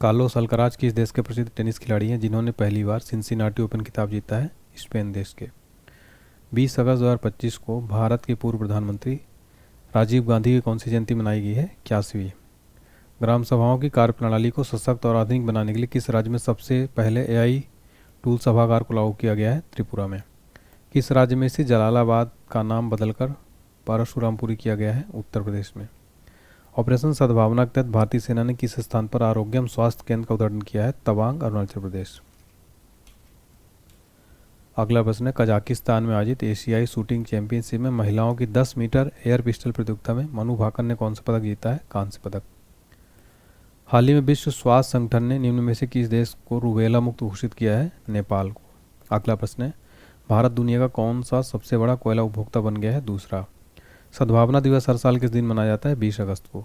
कार्लोस अल्कराज किस देश के प्रसिद्ध टेनिस खिलाड़ी हैं जिन्होंने पहली बार सिंसिनाटी ओपन खिताब जीता है? स्पेन देश के। 20 अगस्त 2025 को भारत के पूर्व प्रधानमंत्री राजीव गांधी की कौन सी जयंती मनाई गई है? 81वीं। ग्राम सभाओं की कार्यप्रणाली को सशक्त और आधुनिक बनाने के लिए किस राज्य में सबसे पहले एआई टूल सभागार को लागू किया गया है? त्रिपुरा में। किस राज्य में से जलालाबाद का नाम बदलकर परशुरामपुरी किया गया है? उत्तर प्रदेश में। ऑपरेशन सद्भावना के तहत भारतीय सेना ने किस स्थान पर आरोग्यम स्वास्थ्य केंद्र का उद्घाटन किया है? तवांग, अरुणाचल प्रदेश। अगला प्रश्न है, कजाकिस्तान में आयोजित एशियाई शूटिंग चैंपियनशिप में महिलाओं की 10 मीटर एयर पिस्टल प्रतियोगिता में मनु भाकर ने कौन सा पदक जीता है? कांस्य पदक। हाल ही में विश्व स्वास्थ्य संगठन ने निम्न में से किस देश को रूबेला मुक्त घोषित किया है? नेपाल को। अगला प्रश्न है, भारत दुनिया का कौन सा सबसे बड़ा कोयला उपभोक्ता बन गया है? दूसरा। सद्भावना दिवस हर साल किस दिन मनाया जाता है? 20 अगस्त को।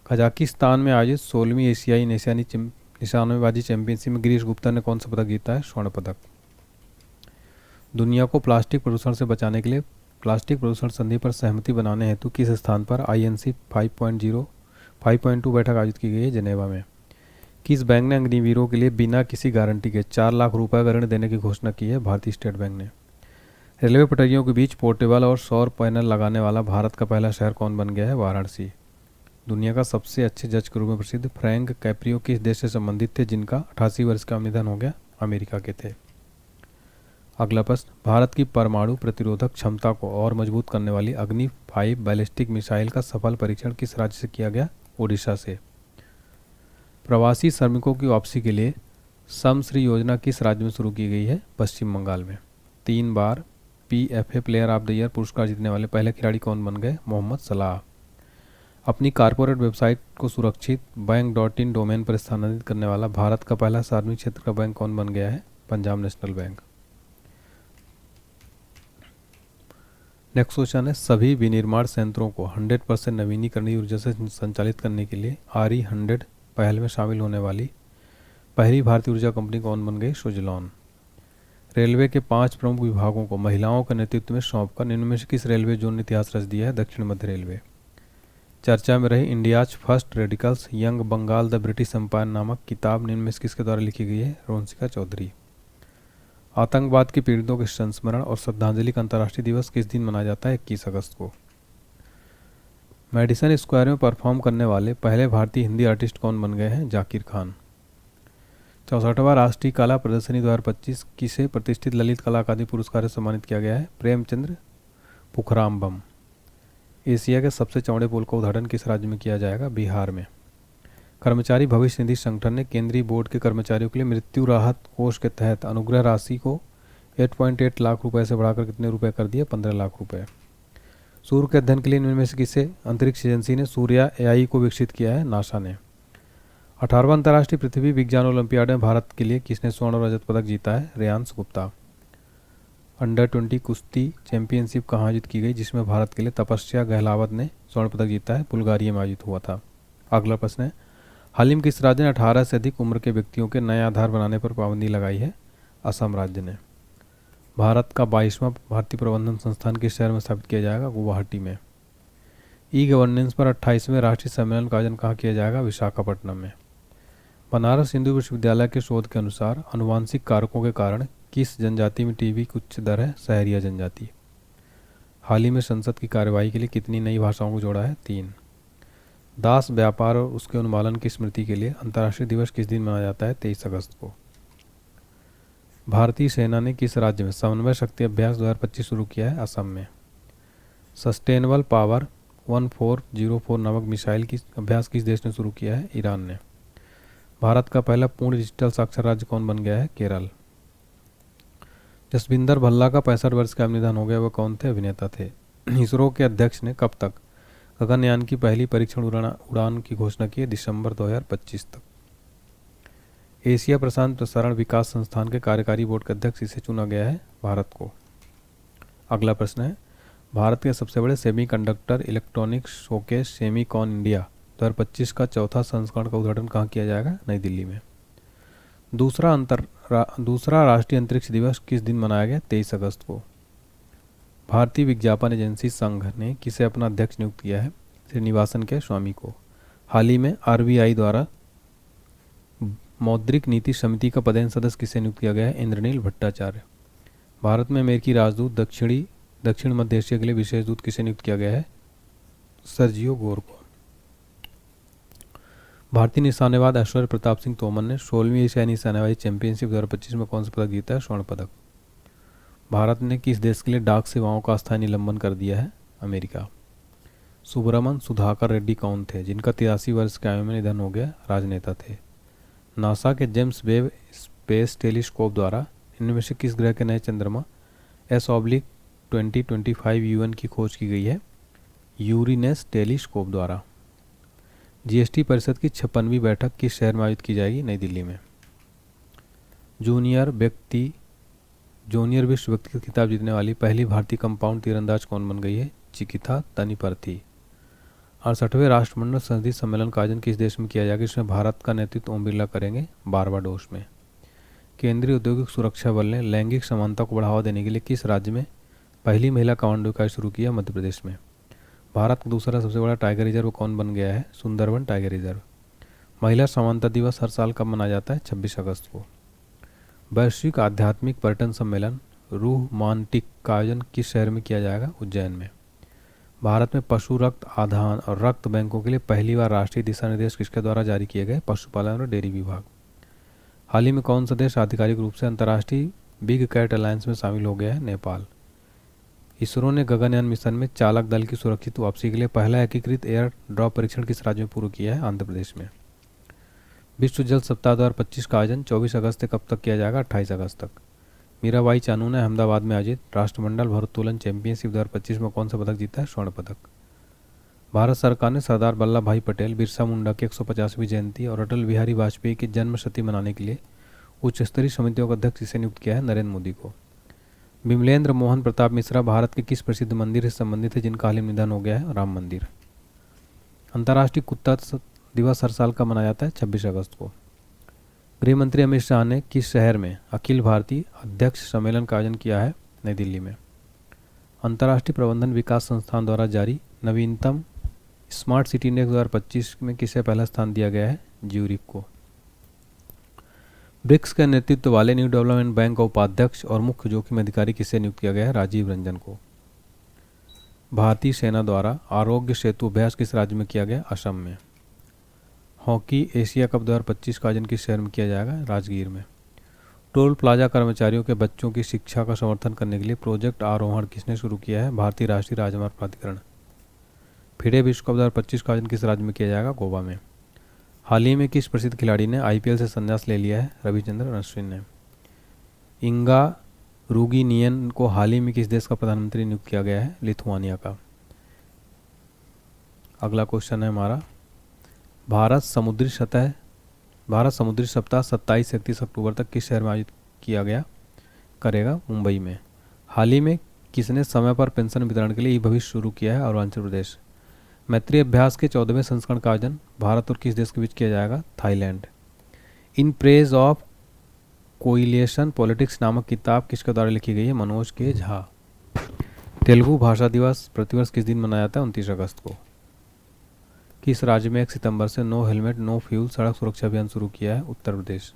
कजाकिस्तान में आयोजित 16वीं एशियाई निशानेबाजी चैंपियनशिप में गिरीश गुप्ता ने कौन सा पदक जीता है? स्वर्ण पदक। दुनिया को प्लास्टिक प्रदूषण से बचाने के लिए प्लास्टिक प्रदूषण संधि पर सहमति बनाने हेतु किस स्थान पर INC 5.2 बैठक आयोजित की गई है? जेनेवा में। किस बैंक ने अग्निवीरों के लिए बिना किसी गारंटी के 4 लाख रुपए का ऋण देने की घोषणा की है? भारतीय स्टेट बैंक ने। रेलवे पटरियों के बीच पोर्टेबल और सौर पैनल लगाने वाला भारत का पहला शहर कौन बन गया है? वाराणसी। दुनिया का सबसे अच्छे जज के रूप में प्रसिद्ध फ्रैंक कैप्रियो किस देश से संबंधित थे जिनका 88 वर्ष का निधन हो गया? अमेरिका के थे। अगला प्रश्न, भारत की परमाणु प्रतिरोधक क्षमता को और मजबूत करने वाली अग्नि 5 बैलिस्टिक मिसाइल का सफल परीक्षण किस राज्य से किया गया? ओडिशा से। प्रवासी श्रमिकों की वापसी के लिए समश्री योजना किस राज्य में शुरू की गई है? पश्चिम बंगाल में। 3 बार PFA player of the year पुरस्कार जीतने वाले पहले खिलाड़ी कौन बन गए? मोहम्मद सलाह। अपनी कारपोरेट वेबसाइट को सुरक्षित बैंक.in डोमेन पर स्थानांतरित करने वाला भारत का पहला सार्वजनिक क्षेत्र का बैंक कौन बन गया है? Punjab national bank. Next question है, सभी विनिर्माण संयंत्रों को 100% नवीनीकरणीय ऊर्जा से संचालित करने के लिए RE100 पहल में शामिल होने वाली पहली भारतीय ऊर्जा कंपनी कौन बन गई? सुजलॉन। रेलवे के 5 प्रमुख विभागों को महिलाओं के नेतृत्व में सौंपकर निम्न में से किस रेलवे जोन ने इतिहास रच दिया है? दक्षिण मध्य रेलवे। चर्चा में रही India's first radicals young Bengal the British empire नामक किताब निम्न में से किसके द्वारा लिखी गई है? रोंसिका चौधरी। आतंकवाद के पीड़ितों के संस्मरण और श्रद्धांजलि का अंतर्राष्ट्रीय दिवस किस दिन मनाया जाता है? 21 अगस्त को। मेडिसन स्क्वायर में परफॉर्म करने वाले पहले भारतीय हिंदी आर्टिस्ट कौन बन गए हैं? जाकिर खान। 64वां राष्ट्रीय कला प्रदर्शनी 2025 किसे प्रतिष्ठित ललित कला अकादमी पुरस्कार से सम्मानित किया गया है? प्रेमचंद्र पुखरामबम। एशिया के सबसे चौड़े पुल का उद्घाटन किस राज्य में किया जाएगा? बिहार में। कर्मचारी भविष्य निधि संगठन ने केंद्रीय बोर्ड के कर्मचारियों के लिए मृत्यु राहत कोष के तहत अनुग्रह राशि को 8.8 लाख रुपए से बढ़ाकर कितने रुपए कर दिए? 15 लाख रुपए। सूर्य के अध्ययन के लिए इनमें से किसे अंतरिक्ष एजेंसी ने सूर्या AI को विकसित किया है? नासा ने। 18वां अंतर्राष्ट्रीय पृथ्वी विज्ञान ओलंपियाड में भारत के लिए किसने स्वर्ण और रजत पदक जीता है? रेयांश गुप्ता। अंडर 20 कुश्ती चैंपियनशिप कहाँ आयोजित की गई जिसमें भारत के लिए तपस्या गहलावत ने स्वर्ण पदक जीता है? बुल्गारिया में आयोजित हुआ था। अगला प्रश्न है, हाल ही में किस राज्य ने 18 से अधिक उम्र के व्यक्तियों के नए आधार बनाने पर पाबंदी लगाई है? असम राज्य ने। भारत का 22वां भारतीय प्रबंधन संस्थान किस शहर में स्थापित किया जाएगा? गुवाहाटी में। ई-गवर्नेंस पर 28वें राष्ट्रीय सम्मेलन का आयोजन कहाँ किया जाएगा? विशाखापट्टनम में। बनारस हिंदू विश्वविद्यालय के शोध के अनुसार आनुवांशिक कारकों के कारण किस जनजाति में टीबी की उच्च दर है? सहरिया जनजाति। हाल ही में संसद की कार्यवाही के लिए कितनी नई भाषाओं को जोड़ा है? 3। दास व्यापार और उसके उन्मूलन की स्मृति के लिए अंतर्राष्ट्रीय दिवस किस दिन मनाया जाता है? 23 अगस्त को। भारतीय सेना ने किस राज्य में समन्वय शक्ति अभ्यास 2025 शुरू किया है? असम में। सस्टेनेबल पावर 1404 नामक मिसाइल की अभ्यास किस देश ने शुरू किया है? ईरान ने। भारत का पहला पूर्ण डिजिटल साक्षर राज्य कौन बन गया है? केरल। जसविंदर भल्ला का 65 वर्ष का निधन हो गया, वह कौन थे? अभिनेता थे। इसरो के अध्यक्ष ने कब तक गगनयान की पहली परीक्षण उड़ान की घोषणा की है? दिसंबर 2025 तक। एशिया प्रशांत प्रसारण विकास संस्थान के कार्यकारी बोर्ड के अध्यक्ष इसे चुना गया है? भारत को। अगला प्रश्न है, भारत के सबसे बड़े semiconductor electronics showcase Semicon India 2025 का चौथा संस्करण का उद्घाटन कहाँ किया जाएगा? नई दिल्ली में। दूसरा राष्ट्रीय अंतरिक्ष दिवस किस दिन मनाया गया? 23 अगस्त को। भारतीय विज्ञापन एजेंसी संघ ने किसे अपना अध्यक्ष नियुक्त किया है? श्रीनिवासन के स्वामी को। हाल ही में RBI द्वारा मौद्रिक नीति समिति का पदेन सदस्य किसे नियुक्त किया गया है? इंद्रनील भट्टाचार्य। भारत में अमेरिकी राजदूत दक्षिण मध्य एशिया के लिए विशेष दूत किसे नियुक्त किया गया है? सर्जियो गोर को। भारतीय निशानेबाज ऐश्वर्य प्रताप सिंह तोमर ने 16वीं एशियाई निशानेबाजी चैंपियनशिप 2025 में कौन सा पदक जीता है? स्वर्ण पदक। भारत ने किस देश के लिए डाक सेवाओं का अस्थायी निलंबन कर दिया है? अमेरिका। सुब्रमण्य सुधाकर रेड्डी कौन थे जिनका 83 वर्ष की आयु में निधन हो गया? राजनेता थे। नासा के जेम्स वेब स्पेस टेलीस्कोप द्वारा इनमें से किस ग्रह के नए चंद्रमा S/2025 UN की खोज की गई है? यूरेनस टेलीस्कोप द्वारा। जीएसटी परिषद की 56वीं बैठक किस शहर में आयोजित की जाएगी? नई दिल्ली में। जूनियर विश्व व्यक्तिगत खिताब जीतने वाली पहली भारतीय कंपाउंड तीरंदाज कौन बन गई है? चिकिता तनिपर्थी। 68वें राष्ट्रमंडल संसदीय सम्मेलन का आयोजन किस देश में किया जाएगा? इसमें भारत का नेतृत्व ओम बिरला करेंगे, बारबाडोस में। केंद्रीय औद्योगिक सुरक्षा बल ने लैंगिक समानता को बढ़ावा देने के लिए किस राज्य में पहली महिला कमांडो इकाई शुरू किया? मध्य प्रदेश में। भारत का दूसरा सबसे बड़ा टाइगर रिजर्व कौन बन गया है? Sundarban tiger reserve. महिला समानता दिवस हर साल कब मनाया जाता है? 26 अगस्त को। वैश्विक आध्यात्मिक पर्यटन सम्मेलन रूह मानटिक का आयोजन किस शहर में किया जाएगा? उज्जैन में। भारत में पशु रक्त आधान और रक्त बैंकों के लिए पहली बार राष्ट्रीय दिशा निर्देश किसके द्वारा जारी किए गए? पशुपालन और डेयरी विभाग। हाल ही में कौन सा देश आधिकारिक रूप से अंतर्राष्ट्रीय बिग कैट अलायंस में शामिल हो गया है? नेपाल। इसरो ने गगनयान मिशन में चालक दल की सुरक्षित वापसी के लिए पहला एकीकृत एयर ड्रॉप परीक्षण किस राज्य में पूरा किया है? आंध्र प्रदेश में। विश्व जल सप्ताह 2025 का आयोजन 24 अगस्त से कब तक किया जाएगा? 28 अगस्त तक। मीराबाई चानू ने अहमदाबाद में आयोजित राष्ट्रमंडल भारोत्तोलन चैंपियनशिप 2025 में कौन सा पदक जीता है? स्वर्ण पदक। भारत सरकार ने सरदार वल्लभ भाई पटेल बिरसा मुंडा की 150वीं जयंती और अटल बिहारी वाजपेयी की जन्म शती मनाने के लिए उच्च स्तरीय समितियों का अध्यक्ष किसे नियुक्त किया है? नरेंद्र मोदी को। विमलेंद्र मोहन प्रताप मिश्रा भारत के किस प्रसिद्ध मंदिर से संबंधित है जिनका हाल ही में निधन हो गया है? राम मंदिर। अंतर्राष्ट्रीय कुत्ता दिवस हर साल का मनाया जाता है 26 अगस्त को। गृह मंत्री अमित शाह ने किस शहर में अखिल भारतीय अध्यक्ष सम्मेलन का आयोजन किया है? नई दिल्ली में। अंतर्राष्ट्रीय प्रबंधन विकास संस्थान द्वारा जारी नवीनतम स्मार्ट सिटी इंडेक्स 2025 में किसे पहला स्थान दिया गया है? ज्यूरिख को। ब्रिक्स के नेतृत्व वाले न्यू डेवलपमेंट बैंक का उपाध्यक्ष और मुख्य जोखिम अधिकारी किसे नियुक्त किया गया है? राजीव रंजन को। भारतीय सेना द्वारा आरोग्य सेतु अभ्यास किस राज्य में किया गया? असम में। हॉकी एशिया कप 2025 का आयोजन किस शहर में किया जाएगा? राजगीर में। टोल प्लाजा कर्मचारियों के बच्चों की शिक्षा का समर्थन करने के लिए प्रोजेक्ट आरोहण किसने शुरू किया है? भारतीय राष्ट्रीय राजमार्ग प्राधिकरण। फिडे विश्व कप 2025 का आयोजन किस राज्य में किया जाएगा? गोवा में। हाल ही में किस प्रसिद्ध खिलाड़ी ने आईपीएल से संन्यास ले लिया है? रविचंद्रन अश्विन ने। इंगा रूगिनियन को हाल ही में किस देश का प्रधानमंत्री नियुक्त किया गया है? लिथुआनिया का। अगला क्वेश्चन है हमारा, भारत समुद्री सप्ताह 27 से 31 अक्टूबर तक किस शहर में आयोजित किया गया करेगा? मुंबई में। हाल ही में किसने समय पर पेंशन वितरण के लिए ई भविष्य शुरू किया है? अरुणाचल प्रदेश। मैत्री अभ्यास के 14वें संस्करण का आयोजन भारत और किस देश के बीच किया जाएगा? Thailand. In praise of coalition politics नामक किताब किसके द्वारा लिखी गई है? मनोज के झा। तेलुगु भाषा दिवस प्रतिवर्ष किस दिन मनाया जाता है? 29 अगस्त को। किस राज्य में 1 सितंबर से नो हेलमेट नो फ्यूल सड़क सुरक्षा अभियान शुरू किया है? उत्तर प्रदेश।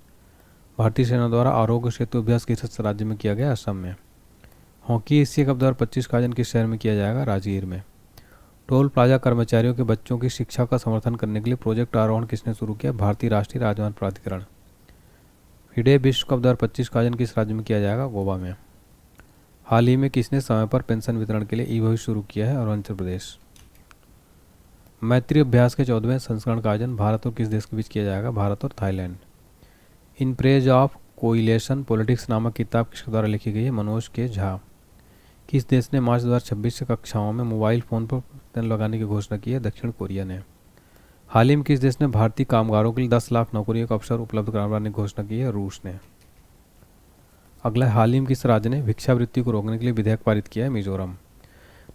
भारतीय सेना द्वारा आरोग्य सेतु अभ्यास किस राज्य में किया गया? असम में। हॉकी एशिया कप 2025 का आयोजन किस शहर में किया जाएगा? राजगीर में। टोल प्लाजा कर्मचारियों के बच्चों की शिक्षा का समर्थन करने के लिए प्रोजेक्ट आरोहण किसने शुरू किया? भारतीय राष्ट्रीय राजमार्ग प्राधिकरण। फिडे विश्व कप 2025 का आयोजन किस राज्य में किया जाएगा? गोवा में। हाल ही में किसने समय पर पेंशन वितरण के लिए ई भविष्य शुरू किया है? अरुणाचल प्रदेश। मैत्री अभ्यास के 14वें संस्करण का आयोजन भारत और किस देश के बीच किया जाएगा? भारत और Thailand. In praise of coalition politics नामक किताब किसके द्वारा लिखी गई है? मनोज के झा। किस देश ने मार्च 2026 से कक्षाओं में मोबाइल फ़ोन पर प्रतिबंध लगाने की घोषणा की है? दक्षिण कोरिया ने। हाल ही में किस देश ने भारतीय कामगारों के लिए 10 लाख नौकरियों का अवसर उपलब्ध कराने की घोषणा की है? रूस ने। अगला, हाल ही में किस राज्य ने भिक्षावृत्ति को रोकने के लिए विधेयक पारित किया है? Mizoram.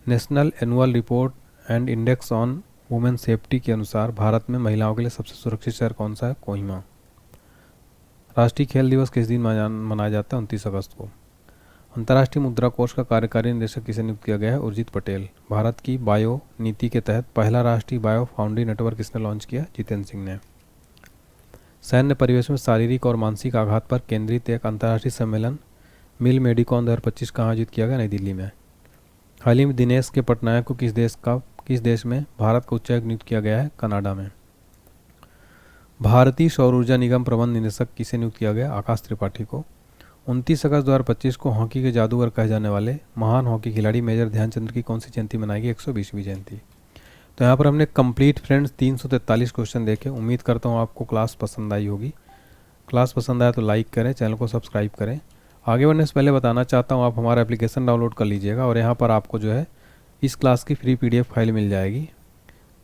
National annual report and index on women safety के अनुसार भारत में महिलाओं के लिए सबसे सुरक्षित शहर कौन सा है? कोहिमा। राष्ट्रीय खेल दिवस किस दिन मनाया जाता है? 29 अगस्त को। अंतर्राष्ट्रीय मुद्रा कोष का कार्यकारी निदेशक किसे नियुक्त किया गया है? उर्जित पटेल। भारत की बायो नीति के तहत पहला राष्ट्रीय बायो फाउंड्री नेटवर्क किसने लॉन्च किया? जितेंद्र सिंह ने। सैन्य परिवेश में शारीरिक और मानसिक आघात पर केंद्रित एक अंतर्राष्ट्रीय सम्मेलन मिल मेडिकॉन 2025 का आयोजित किया गया नई दिल्ली में। हाल ही में दिनेश के पटनायक को किस देश में भारत का उच्चायुक्त नियुक्त किया गया है? कनाडा में। भारतीय सौर ऊर्जा निगम प्रबंध निदेशक किसे नियुक्त किया गया? आकाश त्रिपाठी को। 29 अगस्त 2025 को हॉकी के जादूगर कहे जाने वाले महान हॉकी खिलाड़ी मेजर ध्यानचंद की कौन सी जयंती मनाएगी? 120वीं जयंती। तो यहाँ पर हमने कंप्लीट फ्रेंड्स 343 क्वेश्चन देखे। उम्मीद करता हूँ आपको क्लास पसंद आई होगी। क्लास पसंद आया तो लाइक करें, चैनल को सब्सक्राइब करें। आगे बढ़ने से पहले बताना चाहता हूँ आप हमारा एप्लीकेशन डाउनलोड कर लीजिएगा और यहाँ पर आपको जो है इस क्लास की फ्री PDF फाइल मिल जाएगी।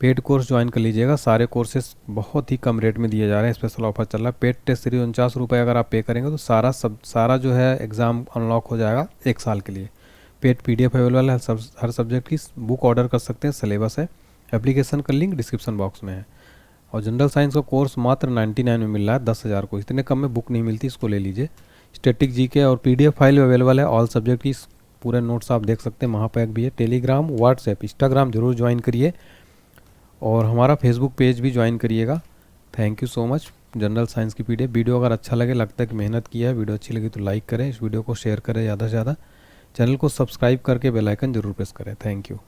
पेड कोर्स ज्वाइन कर लीजिएगा। सारे कोर्सेज बहुत ही कम रेट में दिए जा रहे हैं, स्पेशल ऑफर चल रहा है। पेड टेस्ट सीरीज 49 रुपये अगर आप पे करेंगे तो सारा जो है एग्ज़ाम अनलॉक हो जाएगा 1 साल के लिए। पेड PDF अवेलेबल है, हर सब्जेक्ट की बुक ऑर्डर कर सकते हैं, सिलेबस है। एप्लीकेशन का लिंक डिस्क्रिप्शन बॉक्स में है। और जनरल साइंस का कोर्स मात्र 99 में मिल रहा है, 10,000 को। इतने कम में बुक नहीं मिलती, इसको ले लीजिए। स्टैटिक GK और PDF फाइल अवेलेबल है। ऑल सब्जेक्ट की पूरे नोट्स आप देख सकते हैं। महापैक भी है। टेलीग्राम, व्हाट्सएप, इंस्टाग्राम जरूर ज्वाइन करिए और हमारा फेसबुक पेज भी ज्वाइन करिएगा। Thank you so much. General science की PDF वीडियो अगर अच्छा लगे, लगता है कि मेहनत किया है, वीडियो अच्छी लगी तो लाइक करें, इस वीडियो को शेयर करें ज़्यादा से ज़्यादा। चैनल को सब्सक्राइब करके बेल आइकन जरूर प्रेस करें। Thank you.